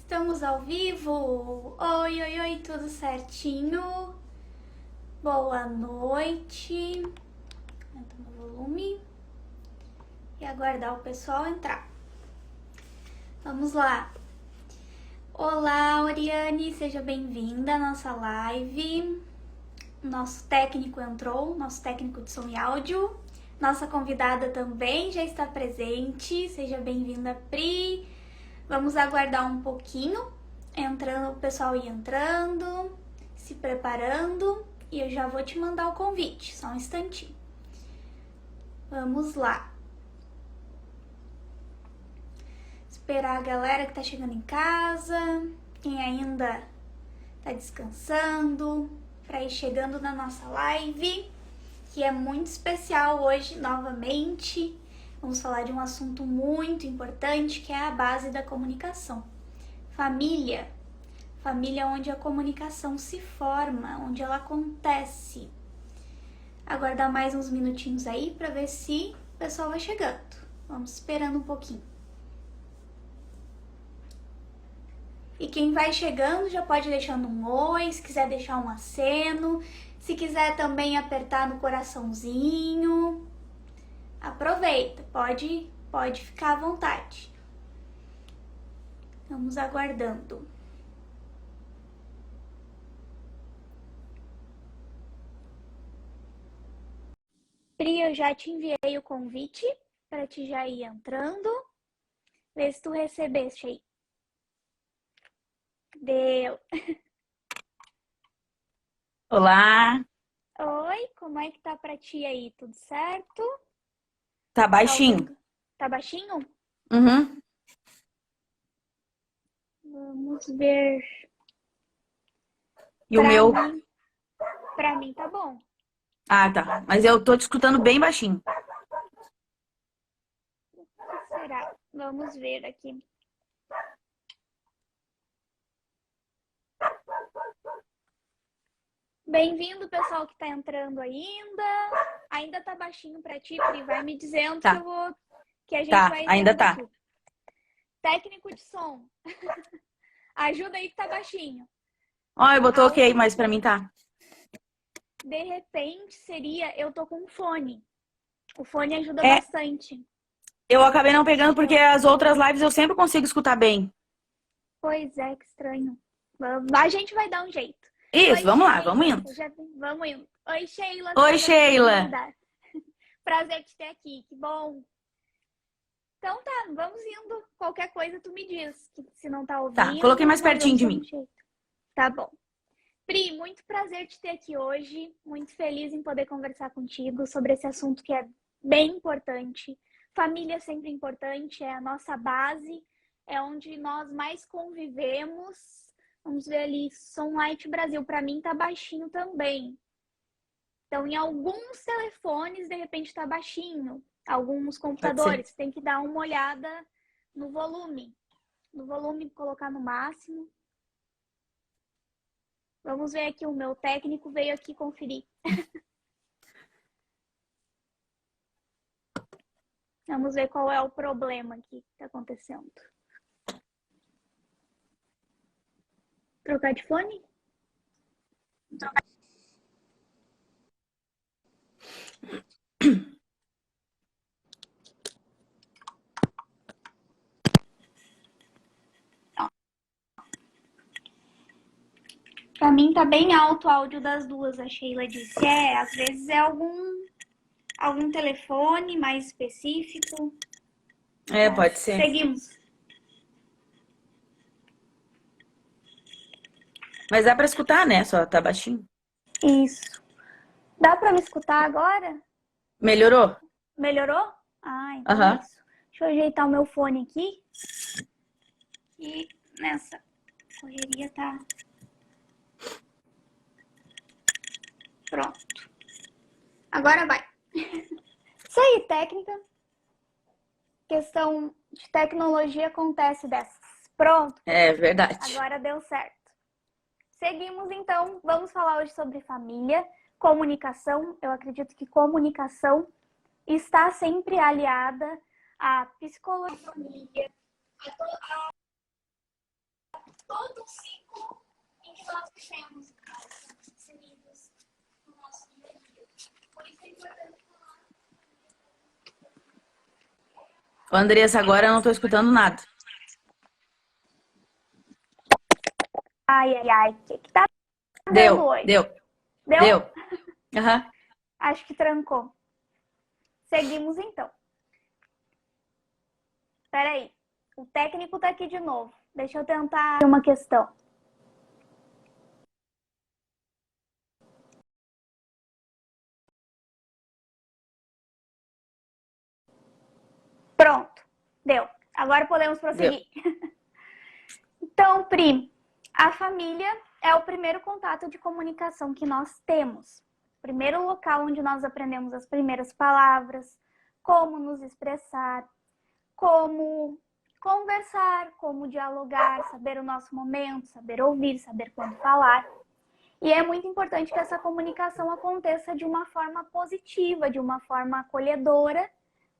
Estamos ao vivo? Oi, oi, oi, tudo certinho? Boa noite. Aumentando o volume e aguardar o pessoal entrar. Vamos lá. Olá, Oriane, seja bem-vinda à nossa live. Nosso técnico entrou, nosso técnico de som e áudio. Nossa convidada também já está presente. Seja bem-vinda, Pri. Vamos aguardar um pouquinho, o pessoal ir entrando, se preparando, e eu já vou te mandar o convite, só um instantinho. Vamos lá. Esperar a galera que tá chegando em casa, quem ainda tá descansando, para ir chegando na nossa live, que é muito especial hoje novamente. Vamos falar de um assunto muito importante, que é a base da comunicação. Família. Família onde a comunicação se forma, onde ela acontece. Aguardar mais uns minutinhos aí para ver se o pessoal vai chegando. Vamos esperando um pouquinho. E quem vai chegando já pode deixando um oi, se quiser deixar um aceno, se quiser também apertar no coraçãozinho. Aproveita, pode ficar à vontade. Vamos aguardando. Pri, eu já te enviei o convite para te já ir entrando. Vê se tu recebeste aí. Deu. Olá, Oi, como é que tá pra ti aí? Tudo certo? tá Tá baixinho. ouvindo? Tá baixinho? Uhum. Vamos ver. E o meu? Pra mim tá bom. Ah, tá. Mas eu tô te escutando bem baixinho. O que será? Vamos ver aqui. Bem-vindo, pessoal que tá entrando ainda. Ainda tá baixinho pra ti, Pri. Vai me dizendo Tá, que a gente tá, vai ainda vendo tá. aqui. Técnico de som. Ajuda aí que tá baixinho. Ó, eu botou ok, Alto. mas pra mim tá. De repente seria eu tô com fone. O fone ajuda É, bastante. eu acabei não pegando porque Então, as outras lives eu sempre consigo escutar bem. pois é, que estranho. A gente vai dar um jeito. Isso, Oi, vamos lá, vamos Sheila. indo. Vamos indo. Oi, Sheila, Oi, seja Sheila. bem-vinda. Prazer te ter aqui, que bom. Então tá, vamos indo. Qualquer coisa tu me diz. Que se não tá Tá, coloquei ouvindo, mais nós pertinho vamos de dando um mim. jeito. Tá bom. Pri, muito prazer te ter aqui hoje. Muito feliz em poder conversar contigo sobre esse assunto que é bem importante. Família é sempre importante, é a nossa base, é onde nós mais convivemos. Vamos ver ali, Som Light Brasil, para mim tá baixinho também. Então, em alguns telefones, de repente tá baixinho. Alguns Pode ser. computadores, tem que dar uma olhada no volume. No volume, colocar no máximo. Vamos ver aqui, o meu técnico veio aqui conferir. Vamos ver qual é o problema aqui que está acontecendo. Trocar de fone? Para mim tá bem alto o áudio das duas, a Sheila disse. Às vezes é algum telefone mais específico. É, Mas pode ser. seguimos. Mas dá pra escutar, né? Só tá baixinho. Isso. Dá para me escutar agora? Melhorou? Melhorou? Ah, então é Aham. isso. Deixa eu ajeitar o meu fone aqui. E nessa correria tá. Pronto. Agora vai. Isso aí, técnica. Questão de tecnologia acontece dessas. Pronto. É verdade. Agora deu certo. Seguimos então. Vamos falar hoje sobre família, comunicação. Eu acredito que comunicação está sempre aliada à psicologia, todo o ciclo em que nós vivemos, inseridos no nosso dia a dia. Por isso é importante falar. Ô, Andressa, agora eu não tô escutando nada. Ai, ai, ai. O que tá dando Deu, hoje? deu, Deu? deu. Aham. Acho que trancou. Seguimos então. Espera aí. O técnico tá aqui de novo. Deixa eu tentar uma questão. Pronto. Deu. Agora podemos prosseguir. Então, Pri, a família é o primeiro contato de comunicação que nós temos. O primeiro local onde nós aprendemos as primeiras palavras, como nos expressar, como conversar, como dialogar, saber o nosso momento, saber ouvir, saber quando falar. E é muito importante que essa comunicação aconteça de uma forma positiva, de uma forma acolhedora,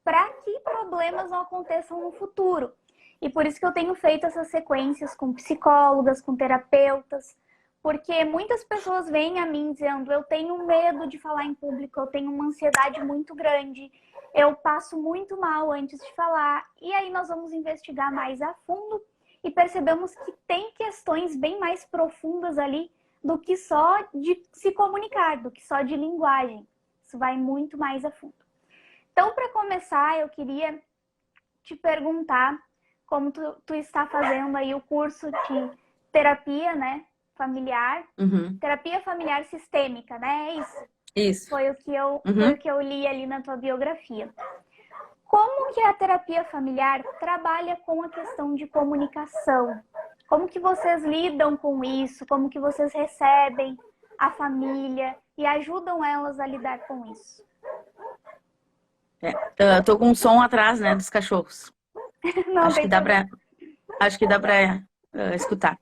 para que problemas não aconteçam no futuro. E por isso que eu tenho feito essas sequências com psicólogas, com terapeutas, porque muitas pessoas vêm a mim dizendo: eu tenho medo de falar em público, eu tenho uma ansiedade muito grande, eu passo muito mal antes de falar. E aí nós vamos investigar mais a fundo e percebemos que tem questões bem mais profundas ali do que só de se comunicar, do que só de linguagem. Isso vai muito mais a fundo. Então, para começar, eu queria te perguntar como tu está fazendo aí o curso de terapia, né, familiar, terapia familiar sistêmica, né? É isso? Isso. Foi o que eu li ali na tua biografia. Como que a terapia familiar trabalha com a questão de comunicação? Como que vocês lidam com isso? Como que vocês recebem a família e ajudam elas a lidar com isso? Eu tô com um som atrás, né, dos cachorros. Não Acho tem que dá problema. pra escutar.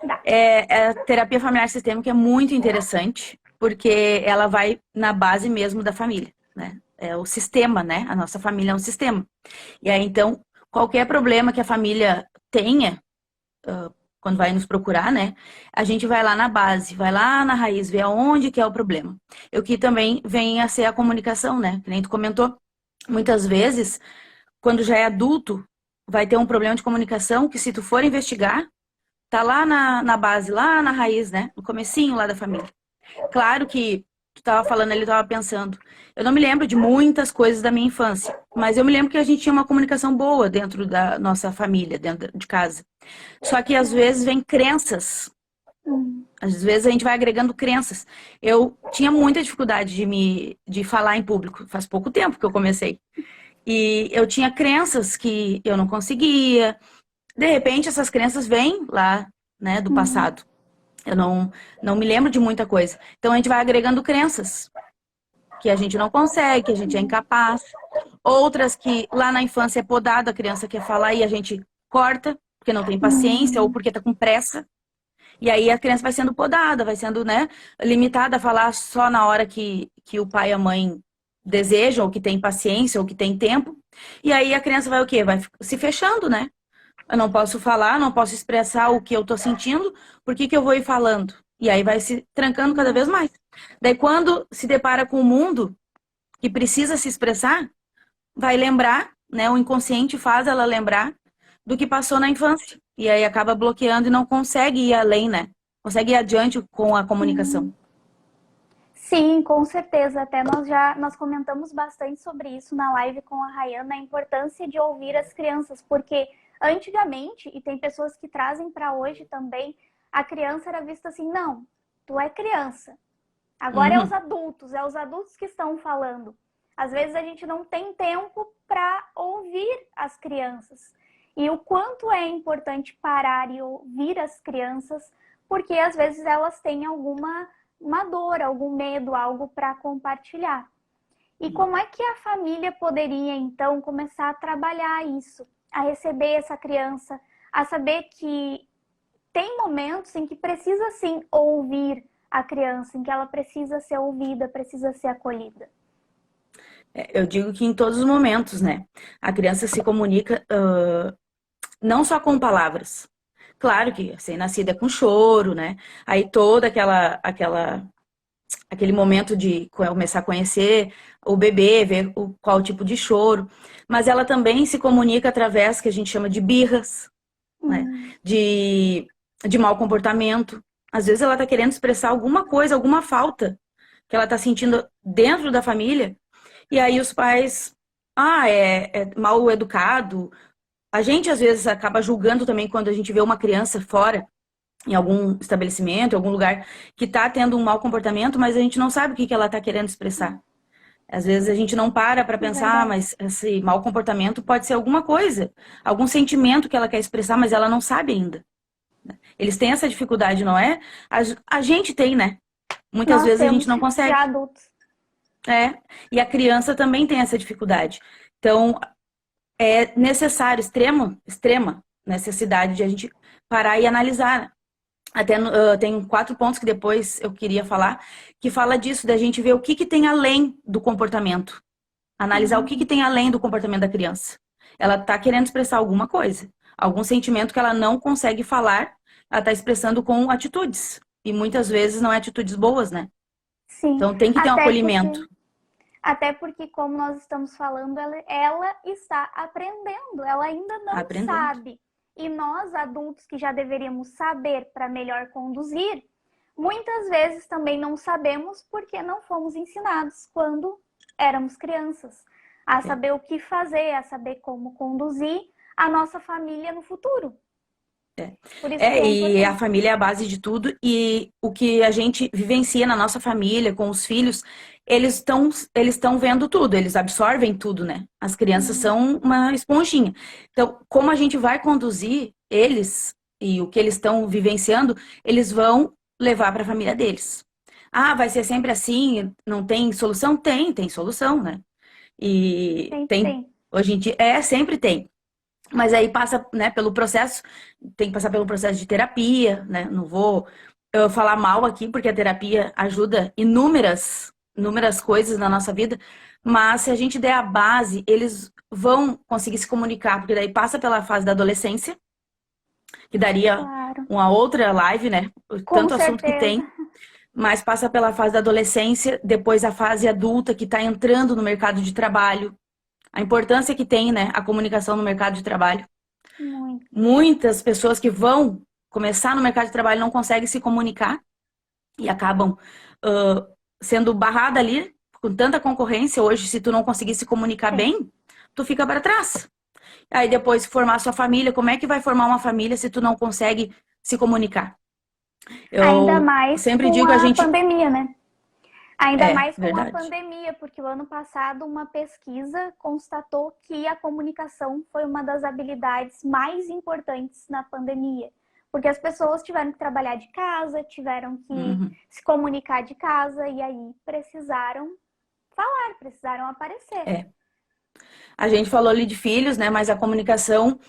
Dá. A terapia familiar sistêmica é muito interessante, porque ela vai na base mesmo da família, né? É o sistema, né? A nossa família é um sistema. E aí, então, qualquer problema que a família tenha, quando vai nos procurar, né? A gente vai lá na base, vai lá na raiz, ver aonde que é o problema. E o que também vem a ser a comunicação, né? Que nem tu comentou, muitas vezes, quando já é adulto, vai ter um problema de comunicação que, se tu for investigar, tá lá na base, lá na raiz, né? No comecinho lá da família. Claro que tu tava falando ali, eu tava pensando. Eu não me lembro de muitas coisas da minha infância, mas eu me lembro que a gente tinha uma comunicação boa dentro da nossa família, dentro de casa. Só que às vezes vem crenças. Às vezes a gente vai agregando crenças. Eu tinha muita dificuldade de falar em público. Faz pouco tempo que eu comecei. E eu tinha crenças que eu não conseguia. De repente, essas crenças vêm lá, né, do passado. Eu não me lembro de muita coisa. Então, a gente vai agregando crenças que a gente não consegue, que a gente é incapaz. Outras que lá na infância é podado, a criança quer falar e a gente corta, porque não tem paciência ou porque tá com pressa. E aí a criança vai sendo podada, vai sendo, né, limitada a falar só na hora que o pai e a mãe desejam, ou que tem paciência, ou que tem tempo. E aí a criança vai o quê? Vai se fechando, né? Eu não posso falar, não posso expressar o que eu tô sentindo, por que que eu vou ir falando? E aí vai se trancando cada vez mais. Daí quando se depara com o mundo que precisa se expressar, vai lembrar, né? O inconsciente faz ela lembrar do que passou na infância. E aí acaba bloqueando e não consegue ir além, né? Consegue ir adiante com a comunicação. Sim, com certeza. Até nós comentamos bastante sobre isso na live com a Rayana, a importância de ouvir as crianças, porque antigamente, e tem pessoas que trazem para hoje também, a criança era vista assim: não, tu é criança. Agora é os adultos que estão falando. Às vezes a gente não tem tempo para ouvir as crianças. E o quanto é importante parar e ouvir as crianças, porque às vezes elas têm alguma dor, algum medo, algo para compartilhar. E como é que a família poderia, então, começar a trabalhar isso, a receber essa criança, a saber que tem momentos em que precisa, sim, ouvir a criança, em que ela precisa ser ouvida, precisa ser acolhida? Eu digo que em todos os momentos, né? A criança se comunica não só com palavras. Claro que recém-nascida é com choro, né? Aí toda aquele momento de começar a conhecer o bebê, ver qual tipo de choro. Mas ela também se comunica através que a gente chama de birras, né? De, de mau comportamento. Às vezes ela tá querendo expressar alguma coisa, alguma falta que ela tá sentindo dentro da família. E aí os pais, é mal educado. A gente às vezes acaba julgando também quando a gente vê uma criança fora em algum estabelecimento, em algum lugar que está tendo um mau comportamento, mas a gente não sabe o que que ela está querendo expressar. Às vezes a gente não para É pensar, verdade. mas esse mau comportamento pode ser alguma coisa, algum sentimento que ela quer expressar, mas ela não sabe ainda. Eles têm essa dificuldade, não é? A gente tem, né? Muitas Nós vezes a gente temos não já consegue. adultos. É, e a criança também tem essa dificuldade. Então, é necessário, extrema necessidade de a gente parar e analisar. Até tem 4 pontos que depois eu queria falar, que fala disso, da gente ver o que que tem além do comportamento. Analisar o que que Uhum. tem além do comportamento da criança. Ela está querendo expressar alguma coisa, algum sentimento que ela não consegue falar, ela está expressando com atitudes. E muitas vezes não é atitudes boas, né? Sim, Então tem que ter um até acolhimento. porque, até porque, como nós estamos falando, ela está aprendendo, ela ainda não Aprendendo. sabe. E nós, adultos que já deveríamos saber para melhor conduzir, muitas vezes também não sabemos porque não fomos ensinados quando éramos crianças a É. saber o que fazer, a saber como conduzir a nossa família no futuro. Por isso que é E a importante. família é a base de tudo, e o que a gente vivencia na nossa família, com os filhos, eles estão vendo tudo, eles absorvem tudo, né? As crianças Uhum. são uma esponjinha. Então, como a gente vai conduzir eles e o que eles estão vivenciando, eles vão levar para a família deles. Ah, vai ser sempre assim? Não tem solução? Tem solução, né? E Sempre tem, tem. hoje em dia, sempre tem. Mas aí passa, né, pelo processo, tem que passar pelo processo de terapia, né? Não vou falar mal aqui, porque a terapia ajuda inúmeras coisas na nossa vida, mas se a gente der a base, eles vão conseguir se comunicar, porque daí passa pela fase da adolescência, que daria Claro. uma outra live, né? Com Tanto assunto que certeza. tem, mas passa pela fase da adolescência, depois a fase adulta, que está entrando no mercado de trabalho, a importância que tem, né, a comunicação no mercado de trabalho. Muito. Muitas pessoas que vão começar no mercado de trabalho não conseguem se comunicar e acabam uh, sendo barrada ali com tanta concorrência. Hoje, se tu não conseguir se comunicar Sim. bem, tu fica para trás. Aí depois formar sua família, como é que vai formar uma família se tu não consegue se comunicar? Ainda Eu mais sempre com digo a a gente pandemia, né? Ainda mais com a verdade. pandemia, porque o ano passado uma pesquisa constatou que a comunicação foi uma das habilidades mais importantes na pandemia. Porque as pessoas tiveram que trabalhar de casa, tiveram que Uhum. se comunicar de casa e aí precisaram falar, precisaram aparecer. É. A gente falou ali de filhos, né? Mas a comunicação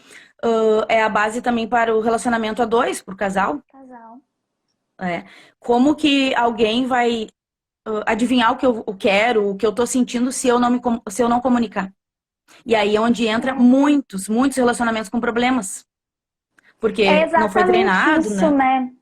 é a base também para o relacionamento a dois, para o casal. Casal. É. Como que alguém vai adivinhar o que eu quero, o que eu tô sentindo se eu não se eu não comunicar? E aí é onde entra muitos relacionamentos com problemas, É porque não foi exatamente treinado, isso, né? né?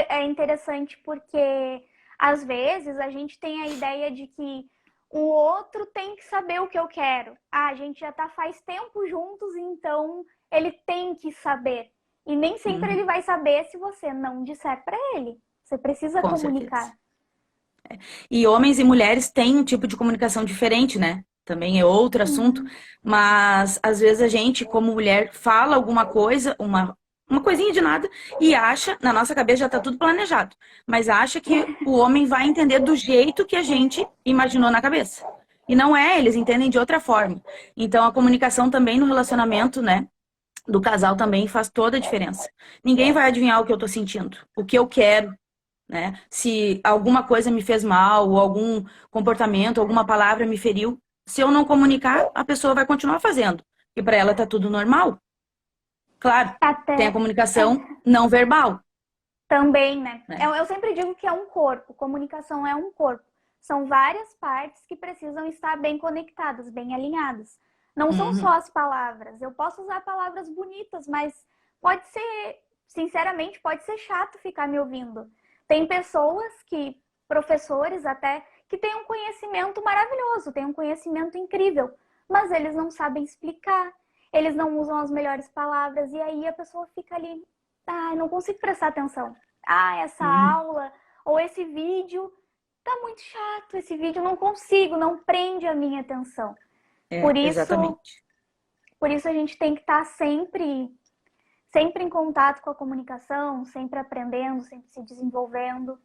É interessante porque às vezes a gente tem a ideia de que o outro tem que saber o que eu quero. Ah, a gente já tá faz tempo juntos, então ele tem que saber. E nem sempre Uhum, ele vai saber se você não disser para ele. Você precisa com certeza. comunicar. E homens e mulheres têm um tipo de comunicação diferente, né? Também é outro assunto, Hum, mas às vezes a gente, como mulher, fala alguma coisa, uma coisinha de nada, e acha, na nossa cabeça já tá tudo planejado, mas acha que o homem vai entender do jeito que a gente imaginou na cabeça. E não é, eles entendem de outra forma. Então a comunicação também no relacionamento, né, do casal também faz toda a diferença. Ninguém vai adivinhar o que eu tô sentindo, o que eu quero, né? Se alguma coisa me fez mal, ou algum comportamento, alguma palavra me feriu, se eu não comunicar, a pessoa vai continuar fazendo. E para ela tá tudo normal. Claro, tem a até comunicação não verbal, também, né? né? Eu sempre digo que é um corpo, comunicação é um corpo. São várias partes que precisam estar bem conectadas, bem alinhadas. Não são só Uhum. as palavras. Eu posso usar palavras bonitas, mas pode ser sinceramente, pode ser chato ficar me ouvindo. Tem pessoas que, professores até, que têm um conhecimento maravilhoso, têm um conhecimento incrível, mas eles não sabem explicar, eles não usam as melhores palavras, e aí a pessoa fica ali, não consigo prestar atenção. Essa aula ou esse vídeo tá muito chato, esse vídeo não consigo, não prende a minha atenção. Exatamente. Por isso a gente tem que estar sempre em contato com a comunicação, sempre aprendendo, sempre se desenvolvendo.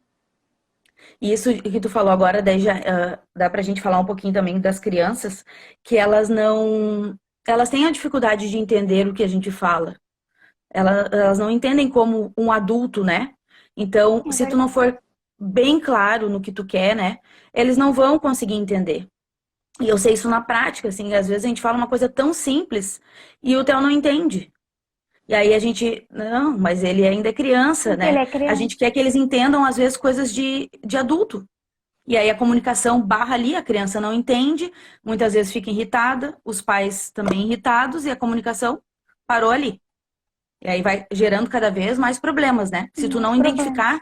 E isso que tu falou agora, daí já dá pra gente falar um pouquinho também das crianças, que elas têm a dificuldade de entender o que a gente fala. Elas não entendem como um adulto, né? Então, se tu não for bem claro no que tu quer, né? Eles não vão conseguir entender. E eu sei isso na prática, assim, às vezes a gente fala uma coisa tão simples e o Theo não entende. E aí a gente, não, mas ele ainda é criança, né? Ele é criança. A gente quer que eles entendam, às vezes, coisas de adulto. E aí a comunicação barra ali, a criança não entende, muitas vezes fica irritada, os pais também irritados e a comunicação parou ali. E aí vai gerando cada vez mais problemas, né? Se tu não identificar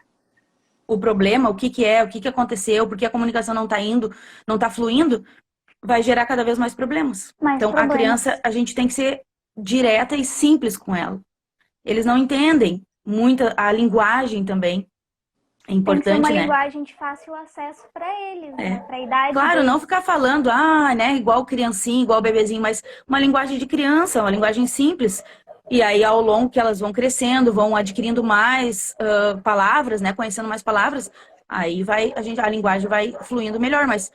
o problema, o que é, o que aconteceu, por que a comunicação não tá indo, não tá fluindo, vai gerar cada vez mais problemas. A criança, a gente tem que ser direta e simples com ela. Eles não entendem muito a linguagem também. É importante, tem que ser uma linguagem de fácil acesso para eles, né? Para a idade Claro, deles. não ficar falando, né, igual criancinha, igual bebezinho, mas uma linguagem de criança, uma linguagem simples. E aí, ao longo que elas vão crescendo, vão adquirindo mais palavras, né, conhecendo mais palavras, aí a linguagem vai fluindo melhor, mas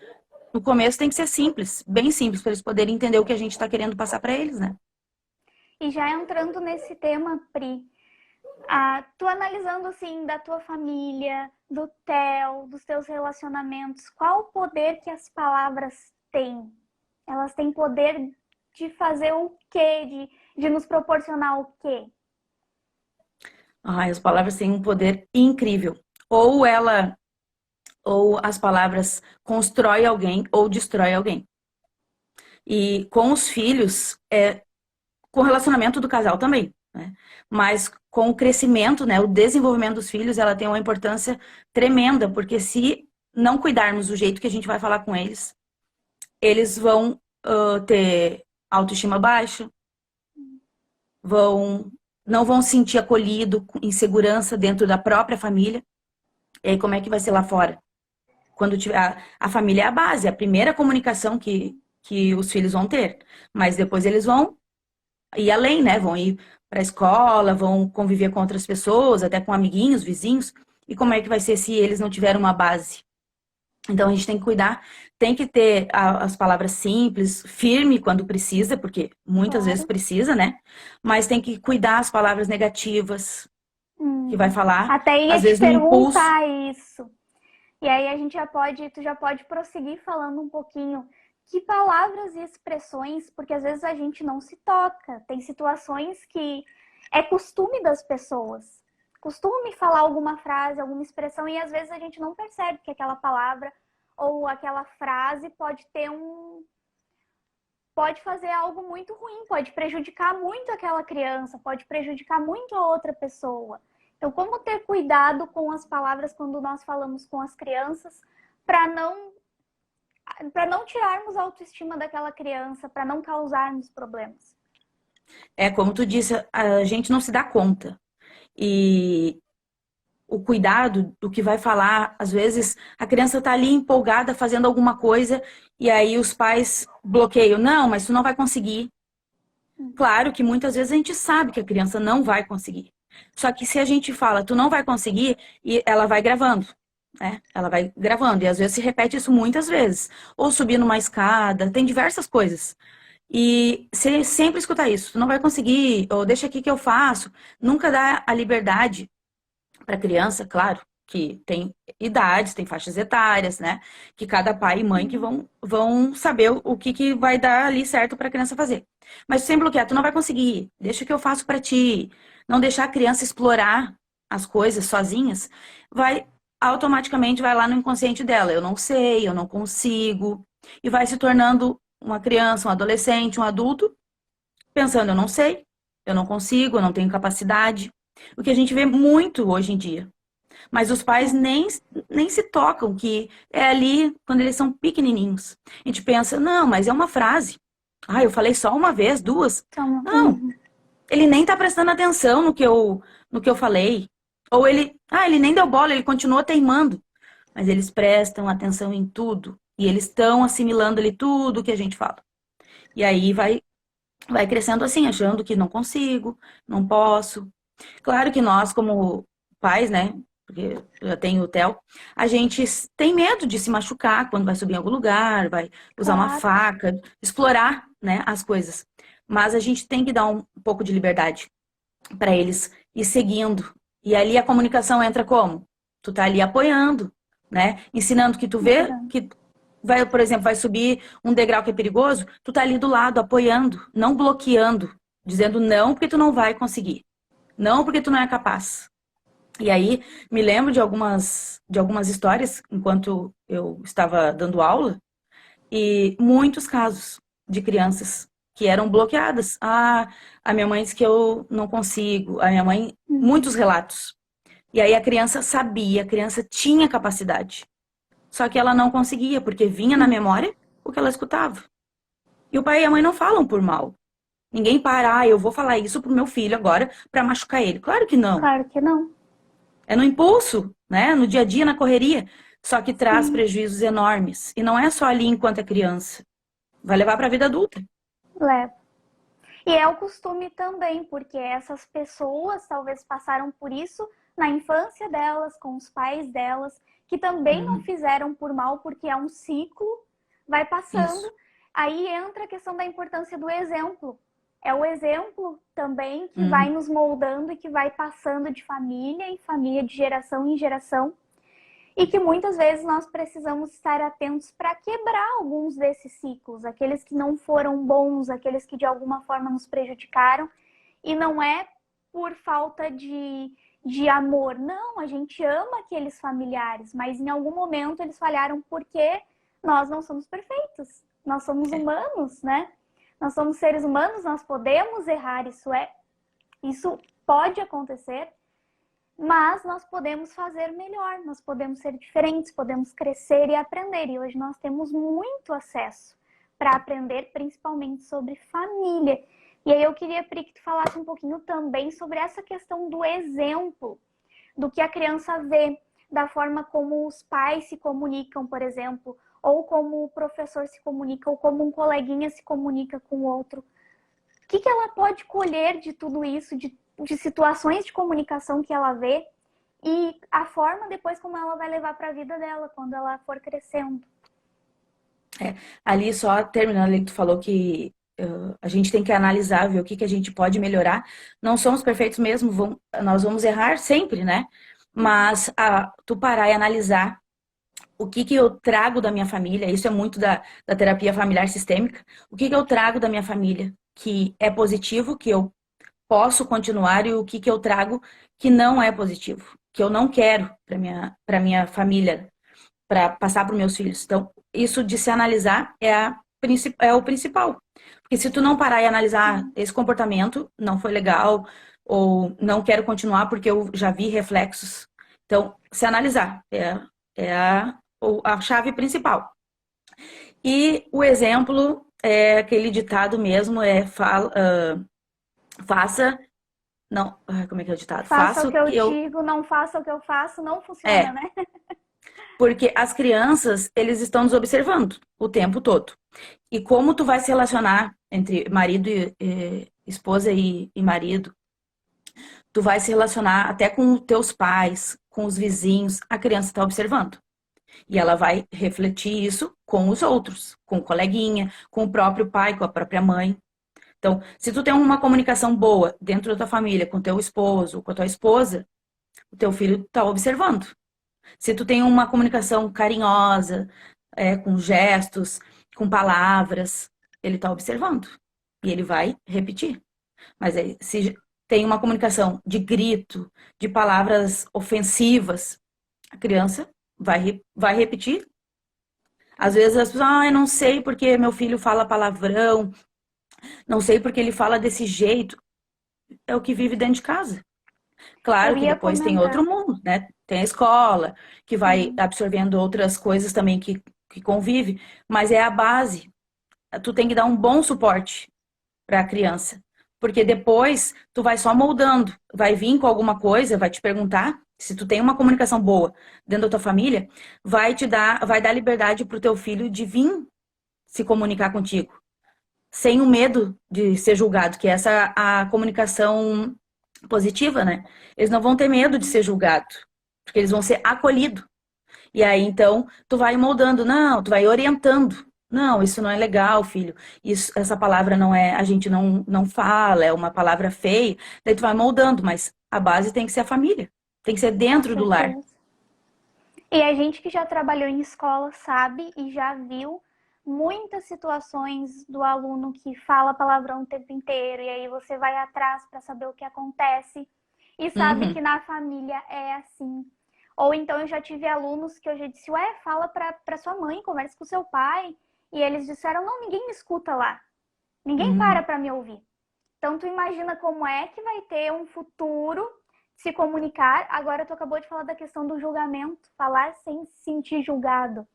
no começo tem que ser simples, bem simples, para eles poderem entender o que a gente está querendo passar para eles, né? E já entrando nesse tema, Pri, tu analisando assim da tua família, do Theo, dos teus relacionamentos, qual o poder que as palavras têm? Elas têm poder de fazer o quê? De nos proporcionar o quê? As palavras têm um poder incrível. Ou as palavras constrói alguém ou destrói alguém. E com os filhos, com o relacionamento do casal também, né? Mas com o crescimento, né, o desenvolvimento dos filhos, ela tem uma importância tremenda, porque se não cuidarmos do jeito que a gente vai falar com eles, eles vão ter autoestima baixa, não vão se sentir acolhido, insegurança dentro da própria família. E aí como é que vai ser lá fora? Quando tiver a família é a base, é a primeira comunicação que os filhos vão ter. Mas depois eles vão ir além, né? Vão ir para a escola, vão conviver com outras pessoas, até com amiguinhos, vizinhos. E como é que vai ser se eles não tiverem uma base? Então a gente tem que cuidar, tem que ter as palavras simples, firme quando precisa, porque muitas vezes precisa, né? Mas tem que cuidar as palavras negativas que vai falar. Até ia às vezes te no impulso. perguntar isso. E aí tu já pode prosseguir falando um pouquinho que palavras e expressões, porque às vezes a gente não se toca. Tem situações que é costume das pessoas. Costume falar alguma frase, alguma expressão, e às vezes a gente não percebe que aquela palavra ou aquela frase pode fazer algo muito ruim, pode prejudicar muito aquela criança, pode prejudicar muito a outra pessoa. Então, como ter cuidado com as palavras quando nós falamos com as crianças para não tirarmos a autoestima daquela criança, para não causarmos problemas? Como tu disse, a gente não se dá conta. E o cuidado do que vai falar, às vezes a criança tá ali empolgada fazendo alguma coisa e aí os pais bloqueiam. Não, mas tu não vai conseguir. Claro que muitas vezes a gente sabe que a criança não vai conseguir. Só que se a gente fala, tu não vai conseguir, e ela vai gravando, né? Ela vai gravando. E às vezes se repete isso muitas vezes. Ou subir numa escada, tem diversas coisas. E você sempre escutar isso, tu não vai conseguir, ou deixa aqui que eu faço. Nunca dá a liberdade para criança, claro, que tem idades, tem faixas etárias, né? Que cada pai e mãe que vão saber o que vai dar ali certo para a criança fazer. Mas sem bloquear, tu não vai conseguir, deixa que eu faço para ti. Não deixar a criança explorar as coisas sozinhas, automaticamente vai lá no inconsciente dela. Eu não sei, eu não consigo. E vai se tornando uma criança, um adolescente, um adulto, pensando, eu não sei, eu não consigo, eu não tenho capacidade. O que a gente vê muito hoje em dia. Mas os pais nem se tocam que é ali quando eles são pequenininhos. A gente pensa, não, mas é uma frase. Ah, eu falei só uma vez, duas. Então, Não, ele nem tá prestando atenção no que eu falei. Ou ele nem deu bola, ele continuou teimando. Mas eles prestam atenção em tudo. E eles estão assimilando ali tudo que a gente fala. E aí vai crescendo assim, achando que não consigo, não posso. Claro que nós, como pais, né? Porque eu tenho o Theo, a gente tem medo de se machucar quando vai subir em algum lugar, vai usar uma claro, faca, explorar, né, as coisas. Mas a gente tem que dar um pouco de liberdade para eles ir seguindo. E ali a comunicação entra como? Tu tá ali apoiando, né? Ensinando que tu vê apoiando. que vai, por exemplo, vai subir um degrau que é perigoso, tu tá ali do lado apoiando, não bloqueando, dizendo não porque tu não vai conseguir. Não porque tu não é capaz. E aí, me lembro de algumas histórias enquanto eu estava dando aula e muitos casos de crianças que eram bloqueadas. Ah, a minha mãe disse que eu não consigo. A minha mãe, muitos relatos. E aí a criança sabia, a criança tinha capacidade. Só que ela não conseguia, porque vinha na memória o que ela escutava. E o pai e a mãe não falam por mal. Ninguém para, eu vou falar isso pro meu filho agora para machucar ele. Claro que não. Claro que não. É no impulso, né? No dia a dia, na correria. Só que traz Sim, prejuízos enormes. E não é só ali enquanto é criança. Vai levar para a vida adulta. leva. E é o costume também, porque essas pessoas talvez passaram por isso na infância delas, com os pais delas, que também não Uhum. fizeram por mal, porque é um ciclo, vai passando. Isso. Aí entra a questão da importância do exemplo. É o exemplo também que vai Uhum. nos moldando e que vai passando de família em família, de geração em geração, e que muitas vezes nós precisamos estar atentos para quebrar alguns desses ciclos, aqueles que não foram bons, aqueles que de alguma forma nos prejudicaram, e não é por falta de amor, não, a gente ama aqueles familiares, mas em algum momento eles falharam porque nós não somos perfeitos, nós somos humanos, né? Nós somos seres humanos, nós podemos errar, isso pode acontecer, mas nós podemos fazer melhor, nós podemos ser diferentes, podemos crescer e aprender. E hoje nós temos muito acesso para aprender, principalmente sobre família. E aí eu queria, Pri, que tu falasse um pouquinho também sobre essa questão do exemplo, do que a criança vê, da forma como os pais se comunicam, por exemplo, ou como o professor se comunica, ou como um coleguinha se comunica com o outro. O que ela pode colher de tudo isso, de situações de comunicação que ela vê e a forma depois como ela vai levar para a vida dela quando ela for crescendo. Ali, só terminando ali, tu falou que a gente tem que analisar, ver o que a gente pode melhorar. Não somos perfeitos mesmo, nós vamos errar sempre, né? Mas tu parar e analisar o que eu trago da minha família, isso é muito da terapia familiar sistêmica, o que eu trago da minha família que é positivo, que eu posso continuar, e o que eu trago que não é positivo, que eu não quero para minha família, para passar para os meus filhos. Então, isso de se analisar é o principal. Porque se tu não parar e analisar esse comportamento, não foi legal, ou não quero continuar porque eu já vi reflexos. Então, se analisar é a chave principal. E o exemplo é aquele ditado mesmo, faça, não, como é que é o ditado? Faça Faça o o que eu que eu, digo, não faça o que eu faço, não funciona, é, né? porque as crianças, eles estão nos observando o tempo todo. E como tu vai se relacionar entre marido e esposa e marido, tu vai se relacionar até com os teus pais, com os vizinhos, a criança está observando. E ela vai refletir isso com os outros, com o coleguinha, com o próprio pai, com a própria mãe. Então, se tu tem uma comunicação boa dentro da tua família, com teu esposo, com a tua esposa, o teu filho está observando. Se tu tem uma comunicação carinhosa, com gestos, com palavras, ele está observando. E ele vai repetir. Mas aí, se tem uma comunicação de grito, de palavras ofensivas, a criança vai repetir. Às vezes as pessoas, eu não sei porque meu filho fala palavrão, não sei porque ele fala desse jeito. É o que vive dentro de casa. Claro Eu que ia depois tem comentar. outro mundo, né? Tem a escola, que vai Sim, absorvendo outras coisas também que convive, mas é a base. Tu tem que dar um bom suporte para a criança. Porque depois tu vai só moldando, vai vir com alguma coisa, vai te perguntar, se tu tem uma comunicação boa dentro da tua família, vai dar liberdade pro teu filho de vir se comunicar contigo, sem o medo de ser julgado, que é essa a comunicação positiva, né? Eles não vão ter medo de sim. ser julgado, porque eles vão ser acolhidos. E aí, então, tu vai moldando, não, tu vai orientando. Não, isso não é legal, filho. Isso, essa palavra não é, a gente não fala, é uma palavra feia. Daí tu vai moldando, mas a base tem que ser a família. Tem que ser Com dentro do lar. certeza. E a gente que já trabalhou em escola sabe e já viu muitas situações do aluno que fala palavrão o tempo inteiro e aí você vai atrás para saber o que acontece e sabe que Uhum, na família é assim. Ou então eu já tive alunos que eu já disse, ué, fala para sua mãe, conversa com seu pai. E eles disseram, não, ninguém me escuta lá. Ninguém uhum. para me ouvir. Então, tu imagina como é que vai ter um futuro se comunicar. Agora, tu acabou de falar da questão do julgamento, falar sem se sentir julgado.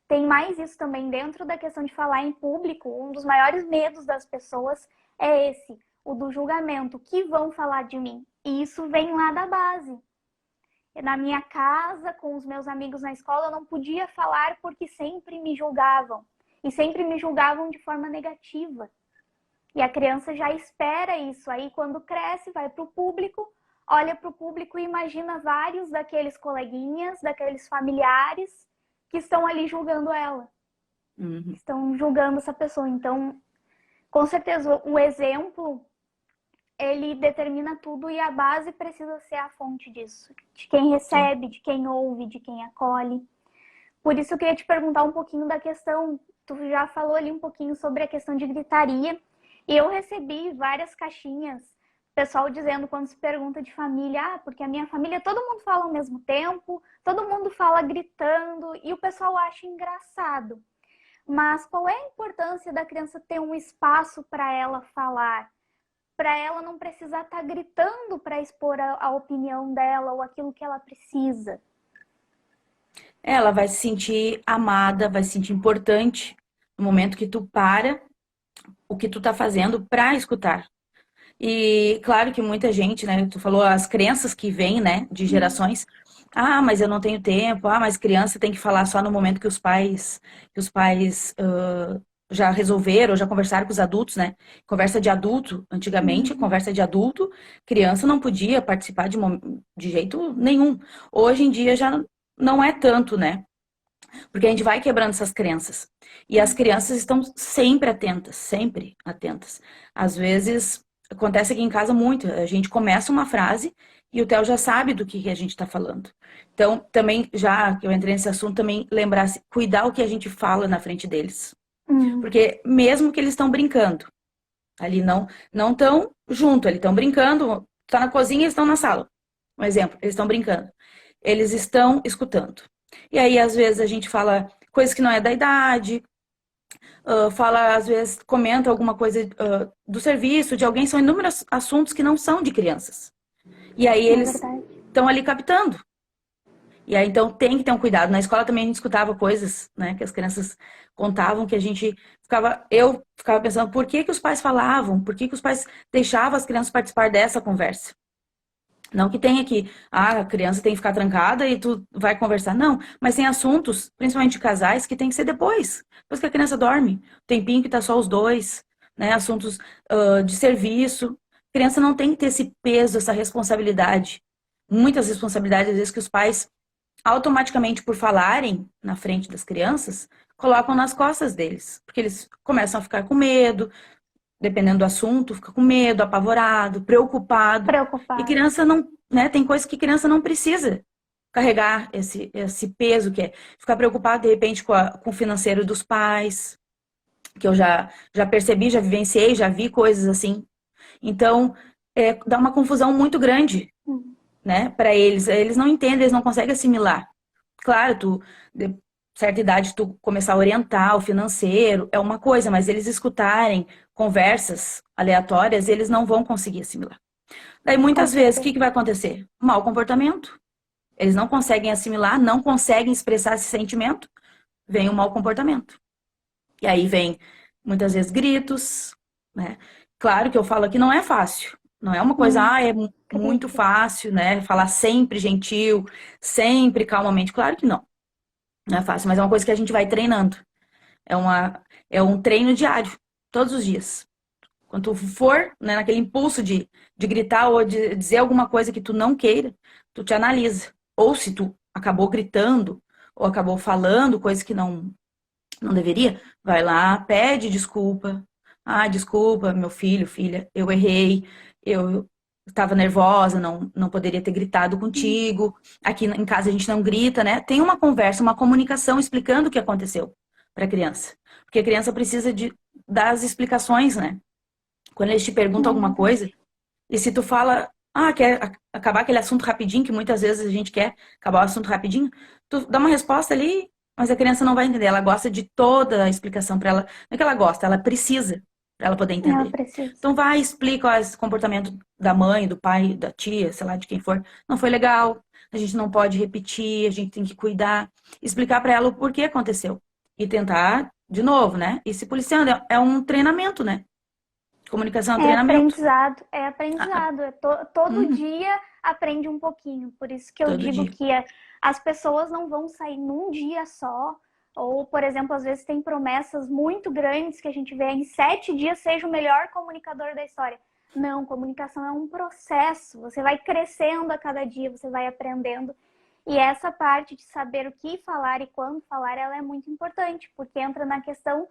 Tem mais isso também dentro da questão de falar em público. Um dos maiores medos das pessoas é esse, o do julgamento. O que vão falar de mim? E isso vem lá da base. Na minha casa, com os meus amigos na escola, eu não podia falar porque sempre me julgavam. E sempre me julgavam de forma negativa. E a criança já espera isso. Aí, quando cresce, vai para o público, olha para o público e imagina vários daqueles coleguinhas, daqueles familiares que estão ali julgando ela, que Uhum. estão julgando essa pessoa. Então, com certeza, o exemplo ele determina tudo e a base precisa ser a fonte disso, de quem Sim. recebe, de quem ouve, de quem acolhe. Por isso eu queria te perguntar um pouquinho da questão, tu já falou ali um pouquinho sobre a questão de gritaria, e eu recebi várias caixinhas, pessoal dizendo quando se pergunta de família, ah, porque a minha família todo mundo fala ao mesmo tempo, todo mundo fala gritando, e o pessoal acha engraçado. Mas qual é a importância da criança ter um espaço para ela falar? Para ela não precisar estar gritando para expor a opinião dela ou aquilo que ela precisa. Ela vai se sentir amada, vai se sentir importante no momento que tu para o que tu tá fazendo para escutar. E claro que muita gente, né? Tu falou as crenças que vêm, né, de gerações. Ah, mas eu não tenho tempo. Ah, mas criança tem que falar só no momento que os pais já resolveram, ou já conversaram com os adultos, né? Conversa de adulto, antigamente, Uhum. conversa de adulto, criança não podia participar de jeito nenhum. Hoje em dia já não é tanto, né? Porque a gente vai quebrando essas crenças. E as crianças estão sempre atentas, sempre atentas. Às vezes, acontece aqui em casa muito, a gente começa uma frase e o Theo já sabe do que a gente está falando. Então, também, já que eu entrei nesse assunto, também lembrar, cuidar o que a gente fala na frente deles. Uhum. Porque mesmo que eles estão brincando, ali não estão junto, eles estão brincando, tá na cozinha, eles estão na sala. Um exemplo, eles estão brincando. Eles estão escutando. E aí, às vezes, a gente fala coisas que não é da idade, fala, às vezes, comenta alguma coisa do serviço, de alguém, são inúmeros assuntos que não são de crianças. E aí É eles verdade. estão ali captando. E aí, então, tem que ter um cuidado. Na escola também a gente escutava coisas, né, que as crianças contavam, que a gente eu ficava pensando, por que que os pais falavam? Por que que os pais deixavam as crianças participar dessa conversa? Não que tenha que, a criança tem que ficar trancada e tu vai conversar. Não, mas tem assuntos, principalmente de casais, que tem que ser depois que a criança dorme. Tempinho que tá só os dois, né? Assuntos de serviço. A criança não tem que ter esse peso, essa responsabilidade. Muitas responsabilidades, às vezes, que os pais, automaticamente, por falarem na frente das crianças, colocam nas costas deles. Porque eles começam a ficar com medo, dependendo do assunto, fica com medo, apavorado, preocupado. E Preocupado. criança não, né, tem coisas que criança não precisa carregar esse peso que é ficar preocupado de repente com o financeiro dos pais, que eu já percebi, já vivenciei, já vi coisas assim. Então, dá uma confusão muito grande, Uhum. né, para eles. Eles não entendem, eles não conseguem assimilar. Claro, de certa idade, tu começar a orientar o financeiro é uma coisa, mas eles escutarem conversas aleatórias, eles não vão conseguir assimilar. Daí, Com muitas vezes, o certeza. que vai acontecer? Mau comportamento. Eles não conseguem assimilar, não conseguem expressar esse sentimento, vem o mau comportamento. E aí vem, muitas vezes, gritos, né? Claro que eu falo aqui não é fácil. Não é uma coisa, é muito Acredito. fácil, né? Falar sempre gentil, sempre calmamente. Claro que não. Não é fácil, mas é uma coisa que a gente vai treinando. É, é um treino diário, todos os dias. Quando tu for, né, naquele impulso de gritar ou de dizer alguma coisa que tu não queira, tu te analisa. Ou se tu acabou gritando ou acabou falando coisa que não deveria, vai lá, pede desculpa. Ah, desculpa, meu filho, filha, eu errei, eu estava nervosa, não poderia ter gritado contigo. Aqui em casa a gente não grita, né? Tem uma conversa, uma comunicação explicando o que aconteceu para a criança. Porque a criança precisa das explicações, né? Quando eles te perguntam É alguma coisa, verdade. e se tu fala, quer acabar aquele assunto rapidinho, que muitas vezes a gente quer acabar o assunto rapidinho, tu dá uma resposta ali, mas a criança não vai entender. Ela gosta de toda a explicação para ela. Não é que ela gosta, ela precisa para ela poder Ela entender. precisa. Então vai, explica, ó, esse comportamento da mãe, do pai, da tia, sei lá, de quem for. Não foi legal, a gente não pode repetir, a gente tem que cuidar. Explicar para ela o porquê aconteceu. E tentar, de novo, né? E se policiando, é um treinamento, né? Comunicação é um É treinamento. aprendizado, é Ah, aprendizado. Todo uhum, dia aprende um pouquinho. Por isso que eu todo digo dia. que as pessoas não vão sair num dia só. Ou, por exemplo, às vezes tem promessas muito grandes que a gente vê em 7 dias seja o melhor comunicador da história. Não, comunicação é um processo. Você vai crescendo a cada dia, você vai aprendendo. E essa parte de saber o que falar e quando falar, ela é muito importante, porque entra na questão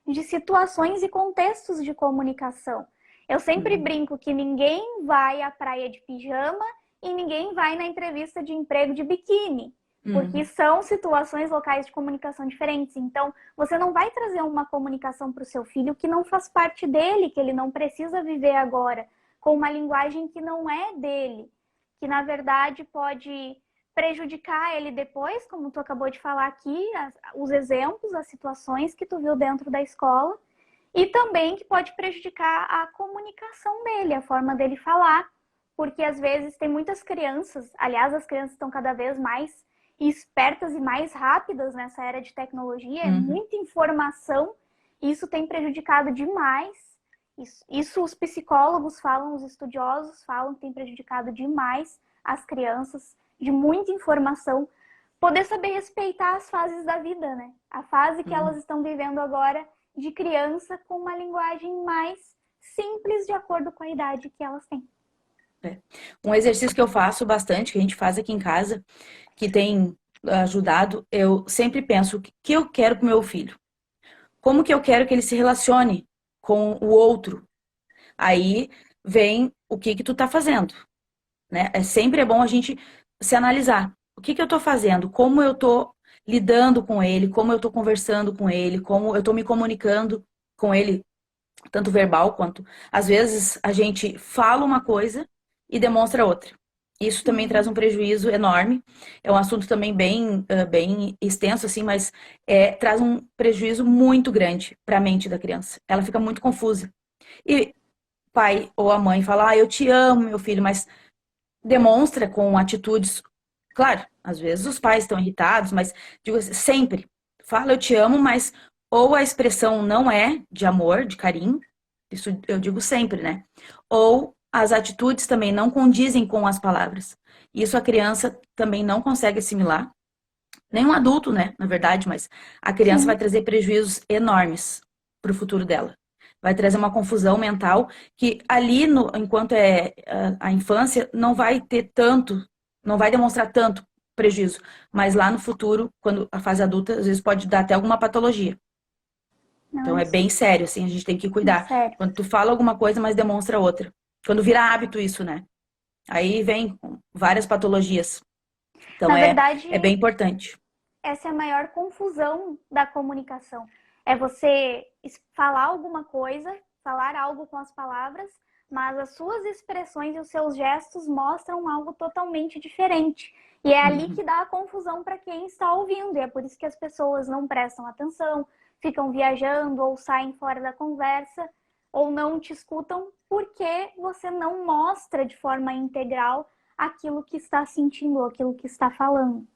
de situações e contextos de comunicação. Eu sempre Uhum, brinco que ninguém vai à praia de pijama e ninguém vai na entrevista de emprego de biquíni, porque uhum, são situações locais de comunicação diferentes. Então, você não vai trazer uma comunicação para o seu filho que não faz parte dele, que ele não precisa viver agora, com uma linguagem que não é dele, que na verdade pode prejudicar ele depois, como tu acabou de falar aqui, os exemplos, as situações que tu viu dentro da escola, e também que pode prejudicar a comunicação dele, a forma dele falar, porque às vezes tem muitas crianças, aliás, as crianças estão cada vez mais espertas e mais rápidas nessa era de tecnologia, é uhum, muita informação, e isso tem prejudicado demais. Isso os psicólogos falam, os estudiosos falam que tem prejudicado demais as crianças, de muita informação, poder saber respeitar as fases da vida, né? A fase que elas uhum. estão vivendo agora de criança com uma linguagem mais simples de acordo com a idade que elas têm. É. Um exercício que eu faço bastante, que a gente faz aqui em casa, que tem ajudado, eu sempre penso o que eu quero para o meu filho. Como que eu quero que ele se relacione com o outro? Aí vem o que tu tá fazendo, né? Sempre é bom a gente se analisar. O que eu tô fazendo? Como eu tô lidando com ele? Como eu tô conversando com ele? Como eu tô me comunicando com ele, tanto verbal quanto às vezes a gente fala uma coisa e demonstra outra. Isso também traz um prejuízo enorme. É um assunto também bem extenso, assim, mas traz um prejuízo muito grande para a mente da criança. Ela fica muito confusa. E pai ou a mãe fala, eu te amo, meu filho, mas demonstra com atitudes. Claro, às vezes os pais estão irritados, mas digo assim, sempre fala eu te amo, mas ou a expressão não é de amor, de carinho, isso eu digo sempre, né? Ou as atitudes também não condizem com as palavras. Isso a criança também não consegue assimilar, nem um adulto, né? Na verdade, mas a criança vai Sim, trazer prejuízos enormes para o futuro dela. Vai trazer uma confusão mental que ali, enquanto é a infância, não vai ter tanto, não vai demonstrar tanto prejuízo. Mas lá no futuro, quando a fase adulta, às vezes pode dar até alguma patologia. não Então é é isso. bem sério, assim, a gente tem que É cuidar. sério. Quando tu fala alguma coisa, mas demonstra outra. Quando vira hábito isso, né? Aí vem com várias patologias. Então Na é verdade, bem importante. essa é a maior confusão da comunicação. É você falar alguma coisa, falar algo com as palavras, mas as suas expressões e os seus gestos mostram algo totalmente diferente. E é ali Uhum. que dá a confusão para quem está ouvindo. E é por isso que as pessoas não prestam atenção, ficam viajando ou saem fora da conversa, ou não te escutam porque você não mostra de forma integral aquilo que está sentindo, aquilo que está falando.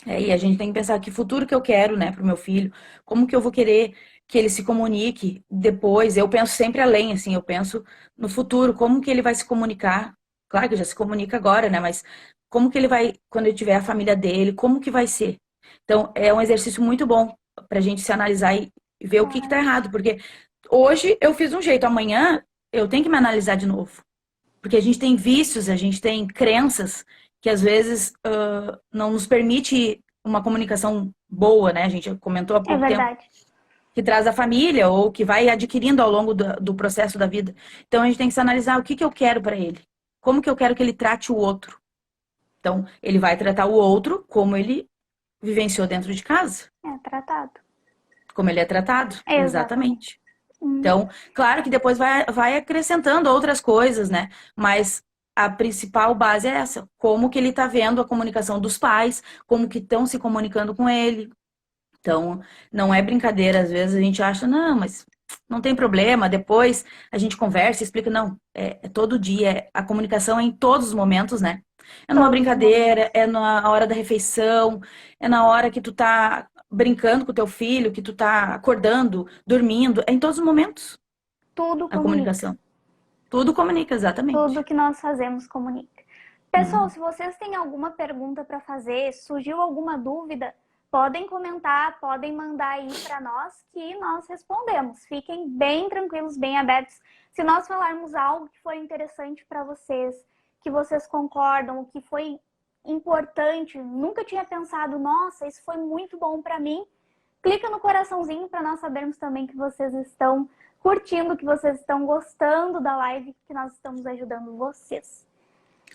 E a gente tem que pensar que futuro que eu quero, né, pro meu filho, como que eu vou querer que ele se comunique depois. Eu penso sempre além, assim, eu penso no futuro, como que ele vai se comunicar. Claro que já se comunica agora, né, mas como que ele vai, quando ele tiver a família dele, como que vai ser? Então, é um exercício muito bom pra gente se analisar e ver o que tá errado, porque hoje eu fiz um jeito, amanhã eu tenho que me analisar de novo. Porque a gente tem vícios, a gente tem crenças que às vezes não nos permite uma comunicação boa, né? A gente comentou há É pouco tempo verdade. que traz a família ou que vai adquirindo ao longo do processo da vida. Então a gente tem que se analisar o que eu quero para ele, como que eu quero que ele trate o outro. Então ele vai tratar o outro como ele vivenciou dentro de casa, É tratado. como ele é tratado, Exatamente. exatamente. Então, claro que depois vai acrescentando outras coisas, né? Mas a principal base é essa. Como que ele tá vendo a comunicação dos pais, como que estão se comunicando com ele. Então, não é brincadeira. Às vezes a gente acha, não, mas não tem problema, depois a gente conversa, explica. Não, é todo dia. A comunicação é em todos os momentos, né? É numa Todos os brincadeira, momentos. é na hora da refeição, é na hora que tu tá brincando com o teu filho, que tu tá acordando, dormindo, é em todos os momentos Tudo a comunica. comunicação. Tudo comunica, Tudo exatamente. que nós fazemos comunica. Pessoal, Uhum. se vocês têm alguma pergunta para fazer, surgiu alguma dúvida, podem comentar, podem mandar aí para nós que nós respondemos. Fiquem bem tranquilos, bem abertos. Se nós falarmos algo que foi interessante para vocês, que vocês concordam, o que foi importante, nunca tinha pensado, nossa, isso foi muito bom para mim, clica no coraçãozinho para nós sabermos também que vocês estão curtindo, que vocês estão gostando da live, que nós estamos ajudando vocês.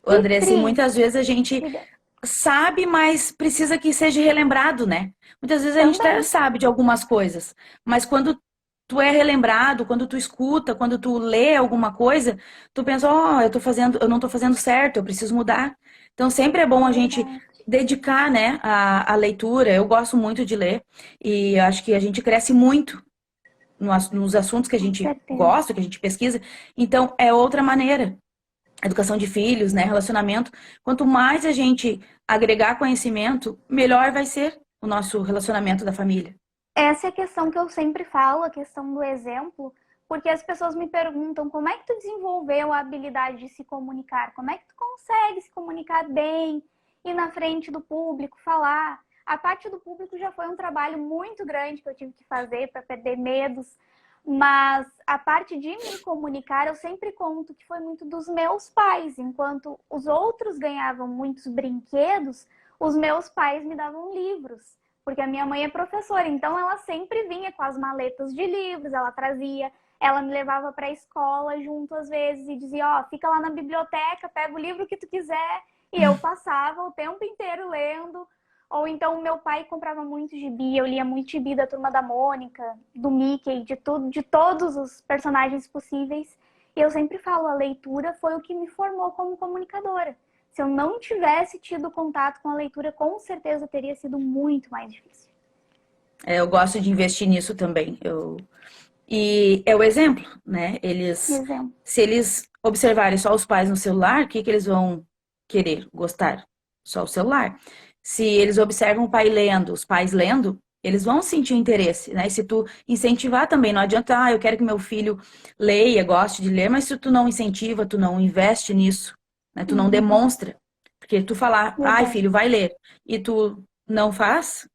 O E André, assim, Pri, muitas vezes a gente diga, sabe, mas precisa que seja relembrado, né? Muitas vezes a gente até também, sabe de algumas coisas, mas quando tu é relembrado, quando tu escuta, quando tu lê alguma coisa, tu pensa, ó, eu não tô fazendo certo, eu preciso mudar. Então sempre é bom é a gente verdade. dedicar, né, a leitura. Eu gosto muito de ler e acho que a gente cresce muito nos assuntos que a Com gente certeza. gosta, que a gente pesquisa. Então, é outra maneira. Educação de filhos, né? Relacionamento. Quanto mais a gente agregar conhecimento, melhor vai ser o nosso relacionamento da família. Essa é a questão que eu sempre falo, a questão do exemplo, porque as pessoas me perguntam como é que tu desenvolveu a habilidade de se comunicar, como é que tu consegue se comunicar bem, ir na frente do público, falar. A parte do público já foi um trabalho muito grande que eu tive que fazer para perder medos, mas a parte de me comunicar, eu sempre conto que foi muito dos meus pais. Enquanto os outros ganhavam muitos brinquedos, os meus pais me davam livros. Porque a minha mãe é professora, então ela sempre vinha com as maletas de livros, ela trazia, ela me levava para a escola junto às vezes e dizia, ó, fica lá na biblioteca, pega o livro que tu quiser, e eu passava o tempo inteiro lendo. Ou então meu pai comprava muito gibi, eu lia muito gibi da Turma da Mônica, do Mickey, de tudo, de todos os personagens possíveis. E eu sempre falo, a leitura foi o que me formou como comunicadora. Se eu não tivesse tido contato com a leitura, com certeza teria sido muito mais difícil. Eu gosto de investir nisso também. E é o exemplo, né? Exemplo. Se eles observarem só os pais no celular, o que que eles vão querer, gostar? Só o celular. Se eles observam o pai lendo, os pais lendo, eles vão sentir interesse, né? E se tu incentivar também, não adianta, eu quero que meu filho leia, goste de ler, mas se tu não incentiva, tu não investe nisso, né? Tu não demonstra. Porque tu falar, ai, Verdade. filho, vai ler, e tu não faz,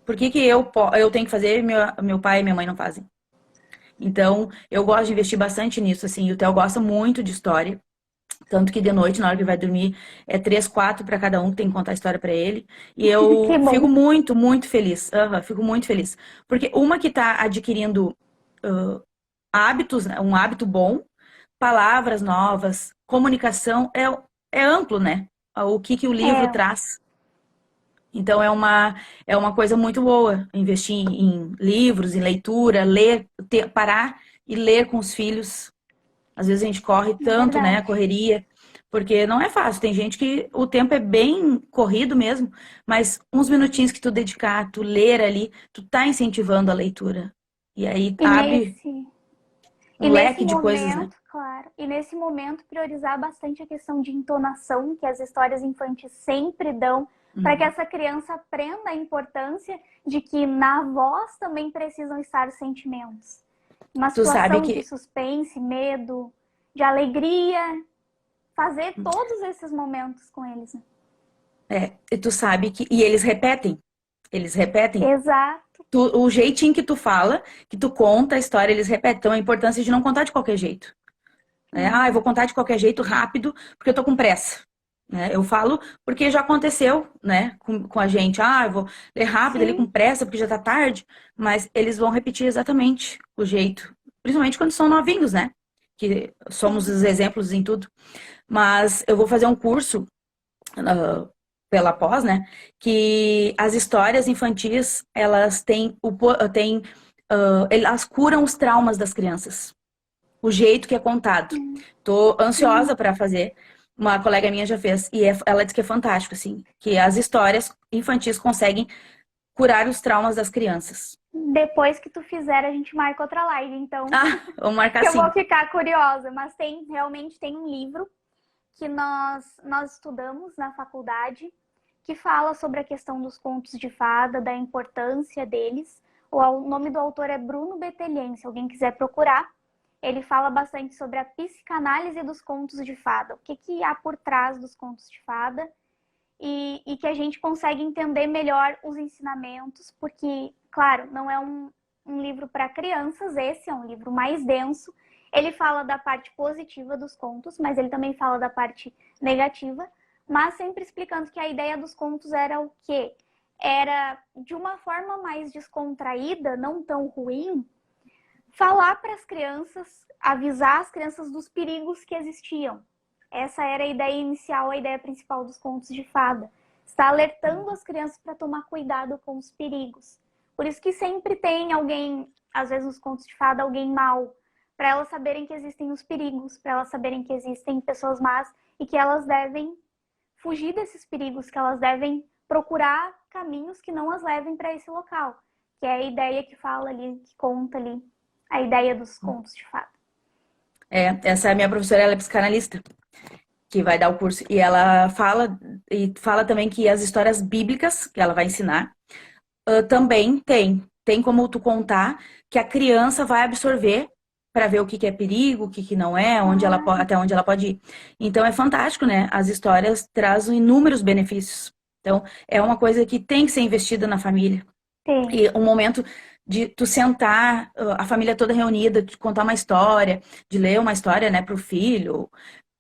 por que que eu tenho que fazer e meu pai e minha mãe não fazem? Então, eu gosto de investir bastante nisso, assim. E o Theo gosta muito de história. Tanto que de noite, na hora que ele vai dormir, é 3, 4 para cada um que tem que contar a história para ele. E Que eu fico bom. muito, muito feliz. Fico muito feliz. Porque uma que tá adquirindo hábitos, né, um hábito bom, palavras novas, comunicação, é amplo, né? O que que o livro É, traz. Então é uma coisa muito boa investir em livros, em leitura, ler, parar e ler com os filhos. Às vezes a gente corre é tanto, né, a verdade. correria, porque não é fácil. Tem gente que o tempo é bem corrido mesmo, mas uns minutinhos que tu dedicar, tu ler ali, tu tá incentivando a leitura. E aí E abre, nesse, um leque de coisas, né? Claro, e nesse momento priorizar bastante a questão de entonação, que as histórias infantis sempre dão, para que essa criança aprenda a importância de que na voz também precisam estar os sentimentos. Uma Tu sabe situação de que suspense, medo, de alegria, fazer todos esses momentos com eles. Né? e tu sabe que e eles repetem. Eles repetem. Exato. O jeitinho que tu fala, que tu conta a história, eles repetem. Então, a importância de não contar de qualquer jeito. Eu vou contar de qualquer jeito, rápido, porque eu tô com pressa. Né? Eu falo porque já aconteceu, né, com a gente. Eu vou ler rápido, ali com pressa, porque já tá tarde. Mas eles vão repetir exatamente o jeito. Principalmente quando são novinhos, né? Que somos os exemplos em tudo. Mas eu vou fazer um curso pela pós, né? Que as histórias infantis, elas elas curam os traumas das crianças. O jeito que é contado. Tô ansiosa para fazer. Uma colega minha já fez e ela disse que é fantástico, assim, que as histórias infantis conseguem curar os traumas das crianças. Depois que tu fizer, a gente marca outra live, então. Vamos marcar que sim. Eu vou ficar curiosa, mas realmente tem um livro que nós estudamos na faculdade que fala sobre a questão dos contos de fada, da importância deles. O nome do autor é Bruno Bettelien, se alguém quiser procurar. Ele fala bastante sobre a psicanálise dos contos de fada, o que há por trás dos contos de fada, e que a gente consegue entender melhor os ensinamentos, porque, claro, não é um livro para crianças, esse é um livro mais denso. Ele fala da parte positiva dos contos, mas ele também fala da parte negativa, mas sempre explicando que a ideia dos contos era o quê? Era, de uma forma mais descontraída, não tão ruim, falar para as crianças, avisar as crianças dos perigos que existiam. Essa era a ideia inicial, a ideia principal dos contos de fada. Está alertando as crianças para tomar cuidado com os perigos. Por isso que sempre tem alguém, às vezes nos contos de fada, alguém mau, para elas saberem que existem os perigos, para elas saberem que existem pessoas más e que elas devem fugir desses perigos, que elas devem procurar caminhos que não as levem para esse local. Que é a ideia que fala ali, que conta ali, a ideia dos contos de fada. Essa é a minha professora, ela é psicanalista, que vai dar o curso. E ela fala também que as histórias bíblicas, que ela vai ensinar, também tem como tu contar que a criança vai absorver para ver o que é perigo, o que não é, até onde ela pode ir. Então é fantástico, né? As histórias trazem inúmeros benefícios. Então é uma coisa que tem que ser investida na família. Sim. E um momento de tu sentar, a família toda reunida, de contar uma história, de ler uma história, né, pro filho.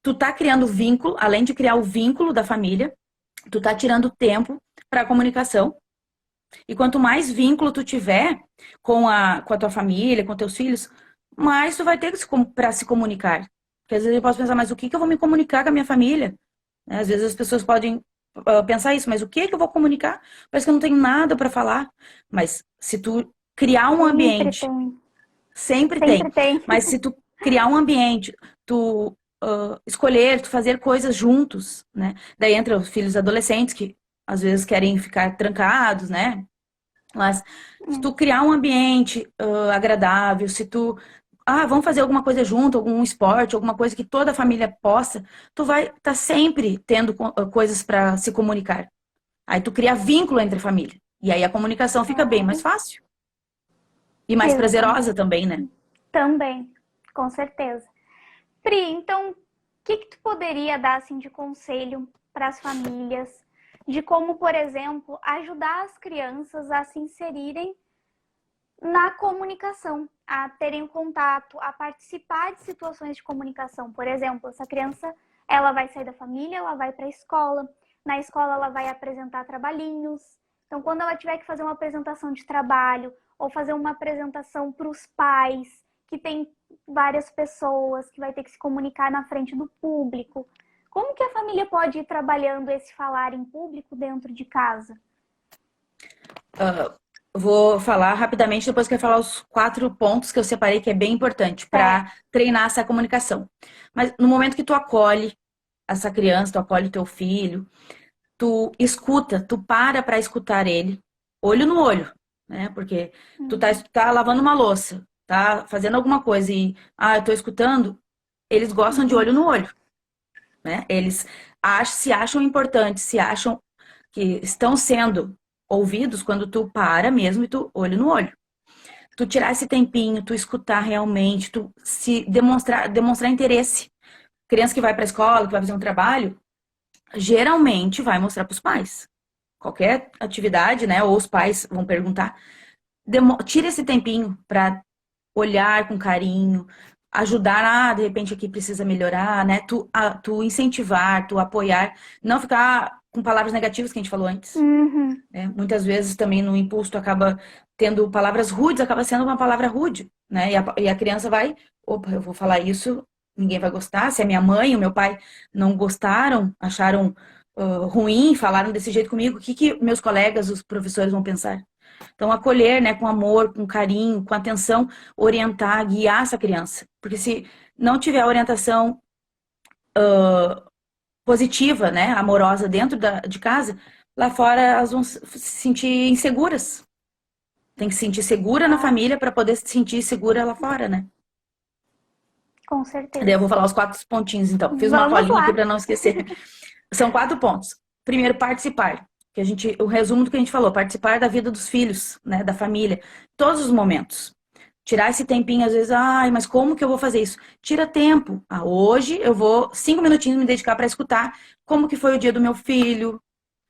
Tu tá criando vínculo, além de criar o vínculo da família, tu tá tirando tempo para a comunicação. E quanto mais vínculo tu tiver com a tua família, com teus filhos, mais tu vai ter para se comunicar. Porque às vezes eu posso pensar, mas o que eu vou me comunicar com a minha família? Às vezes as pessoas podem pensar isso, mas o que eu vou comunicar? Parece que eu não tenho nada para falar. Mas se tu criar um ambiente... Sempre tem. Mas se tu criar um ambiente, tu escolher, tu fazer coisas juntos, né? Daí entra os filhos adolescentes que às vezes querem ficar trancados, né? Mas se tu criar um ambiente agradável, se tu... vamos fazer alguma coisa junto, algum esporte, alguma coisa que toda a família possa, tu vai estar sempre tendo coisas para se comunicar. Aí tu cria vínculo entre a família. E aí a comunicação fica bem mais fácil. E mais prazerosa também, né? Também, com certeza. Pri, então, o que tu poderia dar assim, de conselho para as famílias, de como, por exemplo, ajudar as crianças a se inserirem na comunicação, a terem contato, a participar de situações de comunicação? Por exemplo, essa criança, ela vai sair da família, ela vai para a escola, na escola ela vai apresentar trabalhinhos. Então, quando ela tiver que fazer uma apresentação de trabalho, ou fazer uma apresentação para os pais, que tem várias pessoas, que vai ter que se comunicar na frente do público. Como que a família pode ir trabalhando esse falar em público dentro de casa? Vou falar rapidamente, depois que eu falar os 4 pontos que eu separei, que é bem importante para treinar essa comunicação. Mas no momento que tu acolhe essa criança, tu acolhe teu filho, tu escuta, tu para escutar ele, olho no olho. Né? Porque tu tá lavando uma louça, tá fazendo alguma coisa e, eu tô escutando, eles gostam de olho no olho, né? Eles se acham importantes, se acham que estão sendo ouvidos quando tu para mesmo e tu olho no olho. Tu tirar esse tempinho, tu escutar realmente, tu se demonstrar interesse. Criança que vai para a escola, que vai fazer um trabalho, geralmente vai mostrar para os pais. Qualquer atividade, né? Ou os pais vão perguntar. Tira esse tempinho para olhar com carinho, ajudar, de repente aqui precisa melhorar, né? Tu incentivar, tu apoiar, não ficar com palavras negativas que a gente falou antes. Uhum. Né? Muitas vezes também no impulso tu acaba tendo palavras rudes, acaba sendo uma palavra rude, né? E a criança vai, opa, eu vou falar isso, ninguém vai gostar. Se a minha mãe e o meu pai não gostaram, acharam ruim, falaram desse jeito comigo, o que que meus colegas, os professores vão pensar? Então, acolher, né, com amor, com carinho, com atenção, orientar, guiar essa criança. Porque se não tiver orientação positiva, né, amorosa dentro de casa, lá fora elas vão se sentir inseguras. Tem que se sentir segura na família para poder se sentir segura lá fora, né? Com Daí eu certeza. vou falar os 4 pontinhos, então. Fiz uma Vamos colinha aqui lá. para não esquecer. São 4 pontos. Primeiro, participar. O resumo do que a gente falou, participar da vida dos filhos, né, da família, todos os momentos. Tirar esse tempinho, às vezes, mas como que eu vou fazer isso? Tira tempo. Hoje eu vou 5 minutinhos me dedicar para escutar como que foi o dia do meu filho,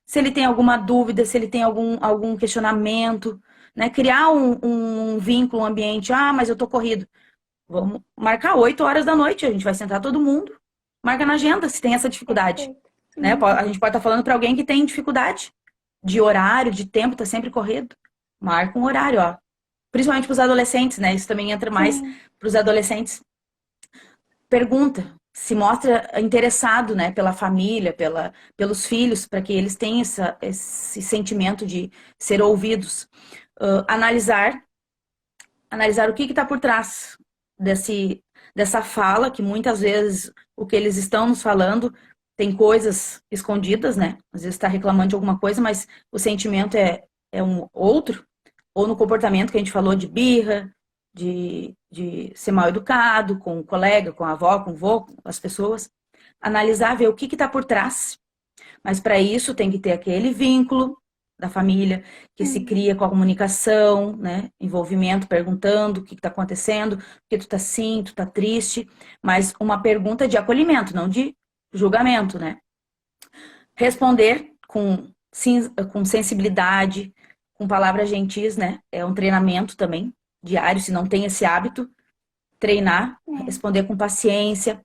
se ele tem alguma dúvida, se ele tem algum questionamento, né? Criar um vínculo, um ambiente. Mas eu tô corrido. Vamos marcar 8 horas da noite, a gente vai sentar todo mundo. Marca na agenda se tem essa dificuldade. Perfeito. Né? A gente pode estar falando para alguém que tem dificuldade de horário, de tempo, tá sempre corrido. Marca um horário, ó. Principalmente para os adolescentes, né? Isso também entra mais para os adolescentes. Pergunta, se mostra interessado, né, pela família, pelos filhos, para que eles tenham esse sentimento de ser ouvidos. Analisar o que está por trás dessa fala, que muitas vezes o que eles estão nos falando tem coisas escondidas, né? Às vezes está reclamando de alguma coisa, mas o sentimento é um outro, ou no comportamento que a gente falou de birra, de ser mal educado com o colega, com a avó, com o vô, com as pessoas. Analisar, ver o que está por trás. Mas para isso tem que ter aquele vínculo da família que se cria com a comunicação, né? Envolvimento, perguntando o que está acontecendo, por que tu tá assim, tu tá triste, mas uma pergunta de acolhimento, não de julgamento, né? Responder com sensibilidade, com palavras gentis, né? É um treinamento também diário, se não tem esse hábito, treinar, responder com paciência,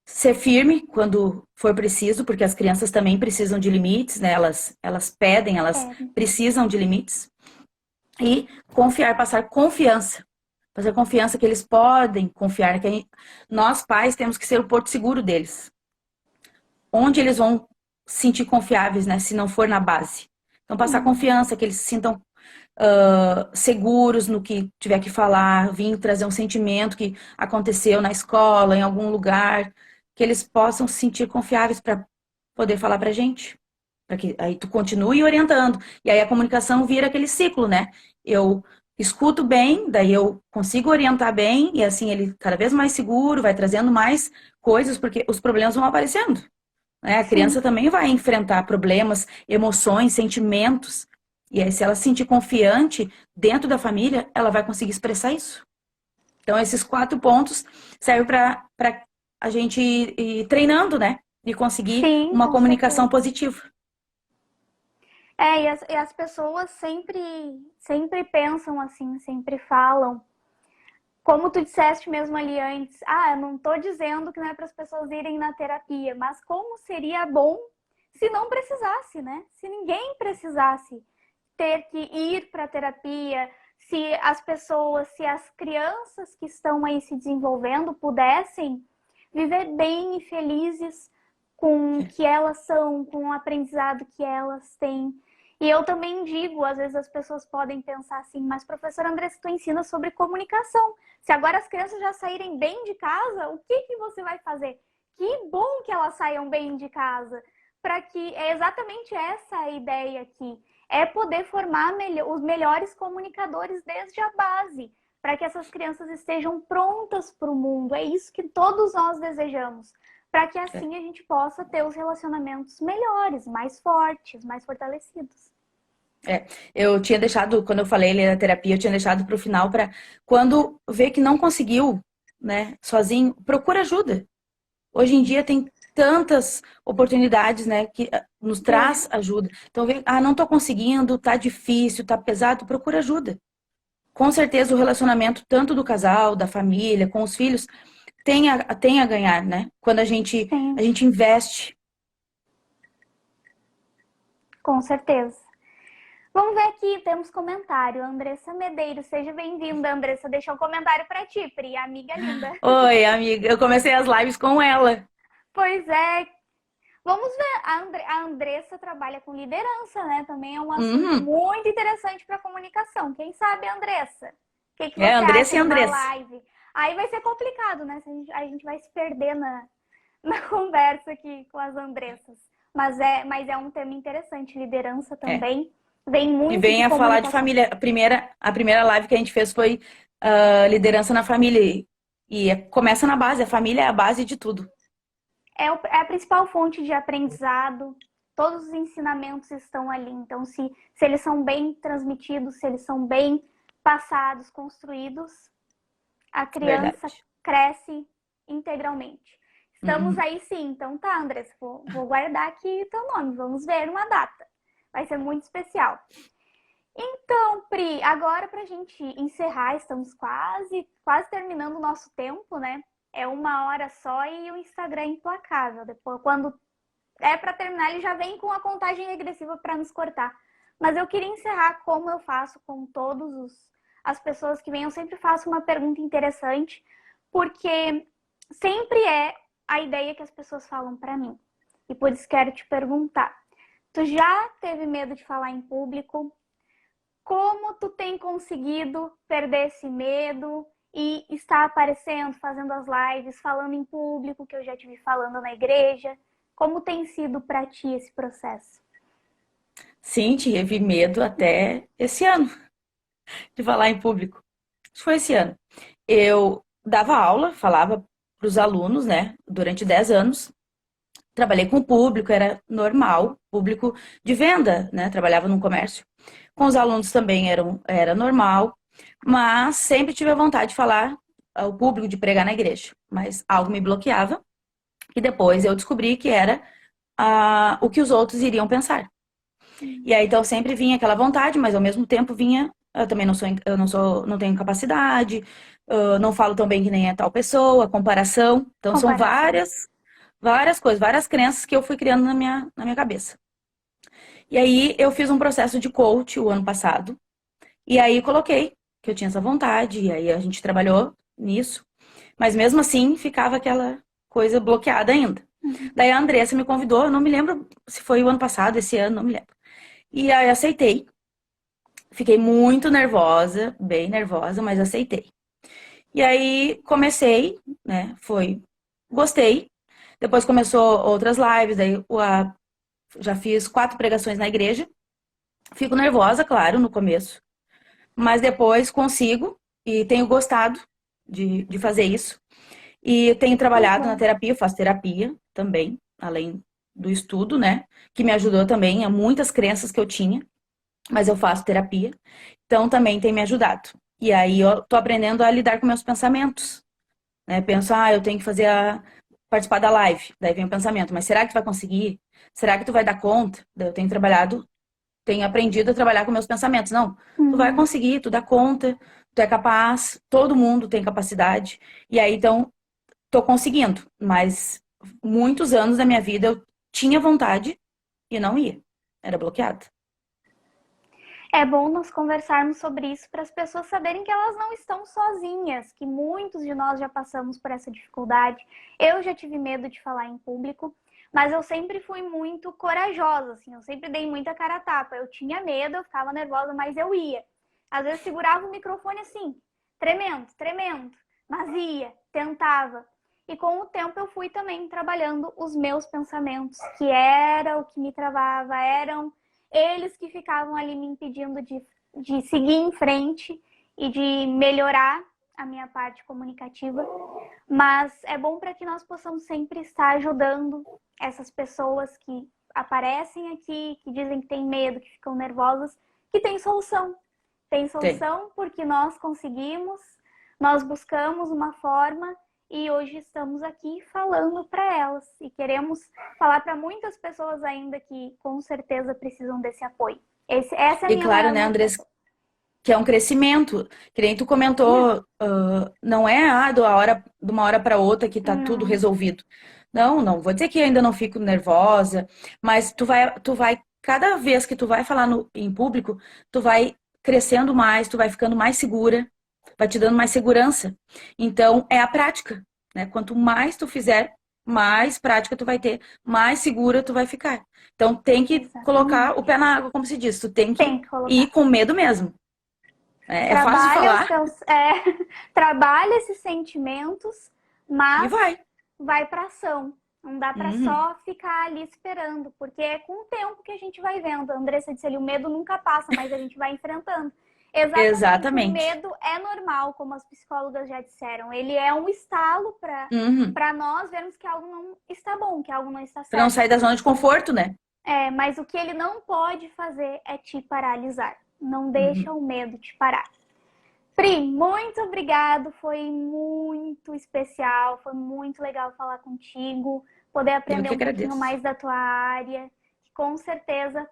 ser firme quando for preciso, porque as crianças também precisam de limites, né? Elas pedem, elas precisam de limites. E confiar, passar confiança que eles podem confiar, nós pais temos que ser o porto seguro deles. Onde eles vão se sentir confiáveis, né? Se não for na base. Então, passar confiança, que eles se sintam seguros no que tiver que falar, vir trazer um sentimento que aconteceu na escola, em algum lugar, que eles possam se sentir confiáveis para poder falar pra gente. Para que aí tu continue orientando. E aí a comunicação vira aquele ciclo, né? Eu escuto bem, daí eu consigo orientar bem, e assim ele cada vez mais seguro, vai trazendo mais coisas, porque os problemas vão aparecendo. Né? A criança também vai enfrentar problemas, emoções, sentimentos. E aí, se ela se sentir confiante dentro da família, ela vai conseguir expressar isso. Então, esses 4 pontos servem para a gente ir treinando, né? E conseguir uma comunicação positiva. E as pessoas sempre pensam assim, sempre falam. Como tu disseste mesmo ali antes, eu não tô dizendo que não é para as pessoas irem na terapia, mas como seria bom se não precisasse, né? Se ninguém precisasse ter que ir para terapia, se as crianças que estão aí se desenvolvendo pudessem viver bem e felizes com o que elas são, com o aprendizado que elas têm. E eu também digo, às vezes as pessoas podem pensar assim, mas professora Andressa, tu ensina sobre comunicação. Se agora as crianças já saírem bem de casa, o que você vai fazer? Que bom que elas saiam bem de casa. Para que é exatamente essa a ideia aqui. É poder formar os melhores comunicadores desde a base. para que essas crianças estejam prontas para o mundo. É isso que todos nós desejamos, para que assim a gente possa ter os relacionamentos melhores, mais fortes, mais fortalecidos. Eu tinha deixado, quando eu falei ali na terapia, eu tinha deixado para o final para quando vê que não conseguiu, né, sozinho, procura ajuda. Hoje em dia tem tantas oportunidades, né, que nos traz ajuda. Então, vê, não tô conseguindo, tá difícil, tá pesado, procura ajuda. Com certeza o relacionamento tanto do casal, da família, com os filhos, tem a ganhar, né? Quando Sim, a gente investe. com certeza. Vamos ver aqui, temos comentário. Andressa Medeiros, seja bem-vinda, Andressa. Deixou um comentário para ti, Pri, amiga linda. Oi, amiga, eu comecei as lives com ela. Pois é. Vamos ver, a Andressa trabalha com liderança, né? Também é um assunto Uhum. muito interessante para comunicação. Quem sabe, Andressa? O que É, você Andressa acha e de uma Andressa. live? Aí vai ser complicado, né? A gente vai se perder na conversa aqui com as Andressas. Mas é um tema interessante. Liderança É. também vem E muito de venha falar de comunicação. família. A primeira live que a gente fez foi liderança na família. E começa na base, a família é a base de tudo. É a principal fonte de aprendizado. Todos os ensinamentos estão ali. Então, se eles são bem transmitidos, se eles são bem passados, construídos, a criança Verdade. cresce integralmente. Estamos Uhum. aí sim. Então tá, Andressa, vou guardar aqui teu nome. Vamos ver uma data. Vai ser muito especial. Então, Pri, agora para a gente encerrar, estamos quase terminando o nosso tempo, né? É 1 hora só e o Instagram é implacável. Depois, quando é para terminar, ele já vem com a contagem regressiva para nos cortar. Mas eu queria encerrar como eu faço com as pessoas que vêm. Eu sempre faço uma pergunta interessante, porque sempre é a ideia que as pessoas falam para mim. E por isso quero te perguntar. Tu já teve medo de falar em público? Como tu tem conseguido perder esse medo e estar aparecendo, fazendo as lives, falando em público, que eu já te vi falando na igreja? Como tem sido para ti esse processo? Sim, tive medo até esse ano de falar em público. Isso foi esse ano. Eu dava aula, falava para os alunos, né, durante 10 anos. Trabalhei com o público, era normal, público de venda, né, trabalhava num comércio. Com os alunos também era normal, mas sempre tive a vontade de falar ao público, de pregar na igreja. Mas algo me bloqueava, e depois eu descobri que era o que os outros iriam pensar. E aí, então, sempre vinha aquela vontade, mas ao mesmo tempo vinha, eu também não tenho capacidade, não falo tão bem que nem é tal pessoa, comparação. Então, são Comparação. várias coisas, várias crenças que eu fui criando na minha cabeça. E aí, eu fiz um processo de coach o ano passado, e aí coloquei que eu tinha essa vontade, e aí a gente trabalhou nisso, mas mesmo assim ficava aquela coisa bloqueada ainda. Uhum. Daí a Andressa me convidou, eu não me lembro se foi o ano passado, esse ano, não me lembro. E aí aceitei. Fiquei muito nervosa, bem nervosa, mas aceitei. E aí comecei, né? Gostei. Depois começou outras lives, daí já fiz 4 pregações na igreja. Fico nervosa, claro, no começo, mas depois consigo e tenho gostado de fazer isso. E tenho Que trabalhado na bom. terapia, eu faço terapia também, além do estudo, né? Que me ajudou também a muitas crenças que eu tinha, mas eu faço terapia, então também tem me ajudado. E aí eu tô aprendendo a lidar com meus pensamentos, né? Penso, eu tenho que participar da live. Daí vem o pensamento, mas será que tu vai conseguir? Será que tu vai dar conta? Daí eu tenho aprendido a trabalhar com meus pensamentos. Não, tu vai Uhum. conseguir, tu dá conta, tu é capaz, todo mundo tem capacidade. E aí, então, tô conseguindo. Mas muitos anos da minha vida eu tinha vontade e não ia. Era bloqueada. É bom nós conversarmos sobre isso para as pessoas saberem que elas não estão sozinhas, que muitos de nós já passamos por essa dificuldade. Eu já tive medo de falar em público, mas eu sempre fui muito corajosa, assim, eu sempre dei muita cara a tapa. Eu tinha medo, eu ficava nervosa, mas eu ia. Às vezes segurava o microfone assim, tremendo, tremendo, mas ia, tentava. E com o tempo eu fui também trabalhando os meus pensamentos, que era o que me travava, eram eles que ficavam ali me impedindo de seguir em frente. e de melhorar a minha parte comunicativa, mas é bom para que nós possamos sempre estar ajudando essas pessoas que aparecem aqui, que dizem que têm medo, que ficam nervosas, que tem solução. Tem solução porque nós conseguimos, nós buscamos uma forma e hoje estamos aqui falando para elas e queremos falar para muitas pessoas ainda que com certeza precisam desse apoio. Essa é a E minha claro, maior né, Andressa, motivação. que é um crescimento, que nem tu comentou, não é de uma hora para outra que tá tudo Não, resolvido. Não, não vou dizer que ainda não fico nervosa, mas tu vai, cada vez que tu vai falar em público, tu vai crescendo mais, tu vai ficando mais segura, vai te dando mais segurança. Então, é a prática, né? Quanto mais tu fizer, mais prática tu vai ter, mais segura tu vai ficar. Então, tem que colocar o exatamente. pé na água, como se diz, tu tem que Tem que ir colocar. com medo mesmo. É fácil de Trabalha os falar teus, trabalha esses sentimentos, e mas vai. vai para ação. Não dá para Uhum. só ficar ali esperando, porque é com o tempo que a gente vai vendo. A Andressa disse ali, o medo nunca passa, mas a gente vai enfrentando. Exatamente, o Exatamente. medo é normal, como as psicólogas já disseram. Ele é um estalo Uhum. para nós vermos que algo não está bom, que algo não está Pra não certo. sair da zona de conforto, né? Mas o que ele não pode fazer é te paralisar. Não deixa Uhum. o medo te parar. Pri, muito obrigado, foi muito especial, foi muito legal falar contigo, poder Eu aprender que um pouquinho agradeço. mais da tua área, que com certeza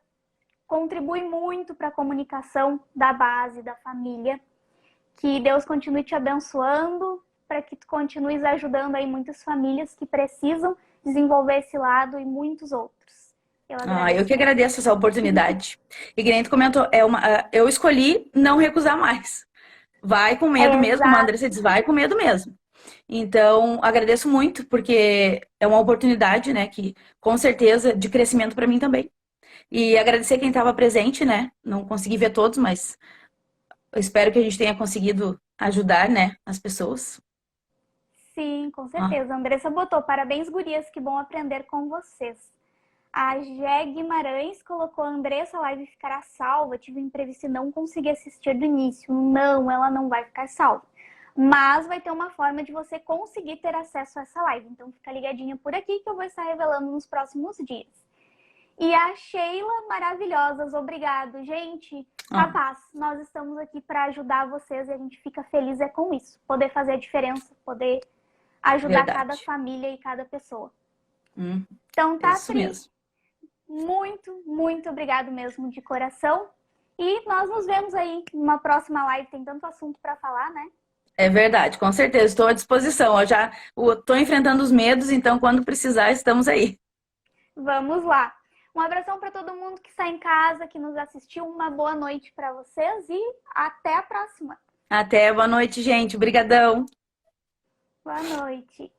contribui muito para a comunicação da base, da família. Que Deus continue te abençoando, para que tu continues ajudando aí muitas famílias que precisam desenvolver esse lado e muitos outros. Eu Eu agradeço que mesmo. agradeço essa oportunidade. E que nem tu comentou, eu escolhi não recusar mais. Vai com medo mesmo, como a Andressa Exato. diz, vai com medo mesmo. Então, agradeço muito, porque é uma oportunidade, né, que com certeza de crescimento para mim também. E agradecer quem estava presente, né? Não consegui ver todos, mas eu espero que a gente tenha conseguido ajudar, né, as pessoas. Sim, com Ah, certeza. A Andressa botou, parabéns, gurias, que bom aprender com vocês. A Gé Guimarães colocou, a Andressa, a live ficará salva. Tive um imprevisto e não consegui assistir do início. Não, ela não vai ficar salva. Mas vai ter uma forma de você conseguir ter acesso a essa live. Então fica ligadinha por aqui que eu vou estar revelando nos próximos dias. E a Sheila, maravilhosas, obrigado. Gente, ah, capaz, nós estamos aqui para ajudar vocês e a gente fica feliz com isso. Poder fazer a diferença, poder ajudar cada verdade. família e cada pessoa. Hum, Então é tá, isso Pri. mesmo. Muito, muito obrigado mesmo de coração. E nós nos vemos aí numa próxima live. Tem tanto assunto para falar, né? É verdade, com certeza. Estou à disposição. Eu já estou enfrentando os medos, então quando precisar, estamos aí. Vamos lá. Um abração para todo mundo que está em casa, que nos assistiu. Uma boa noite para vocês e até a próxima. Até, boa noite, gente. Obrigadão. Boa noite.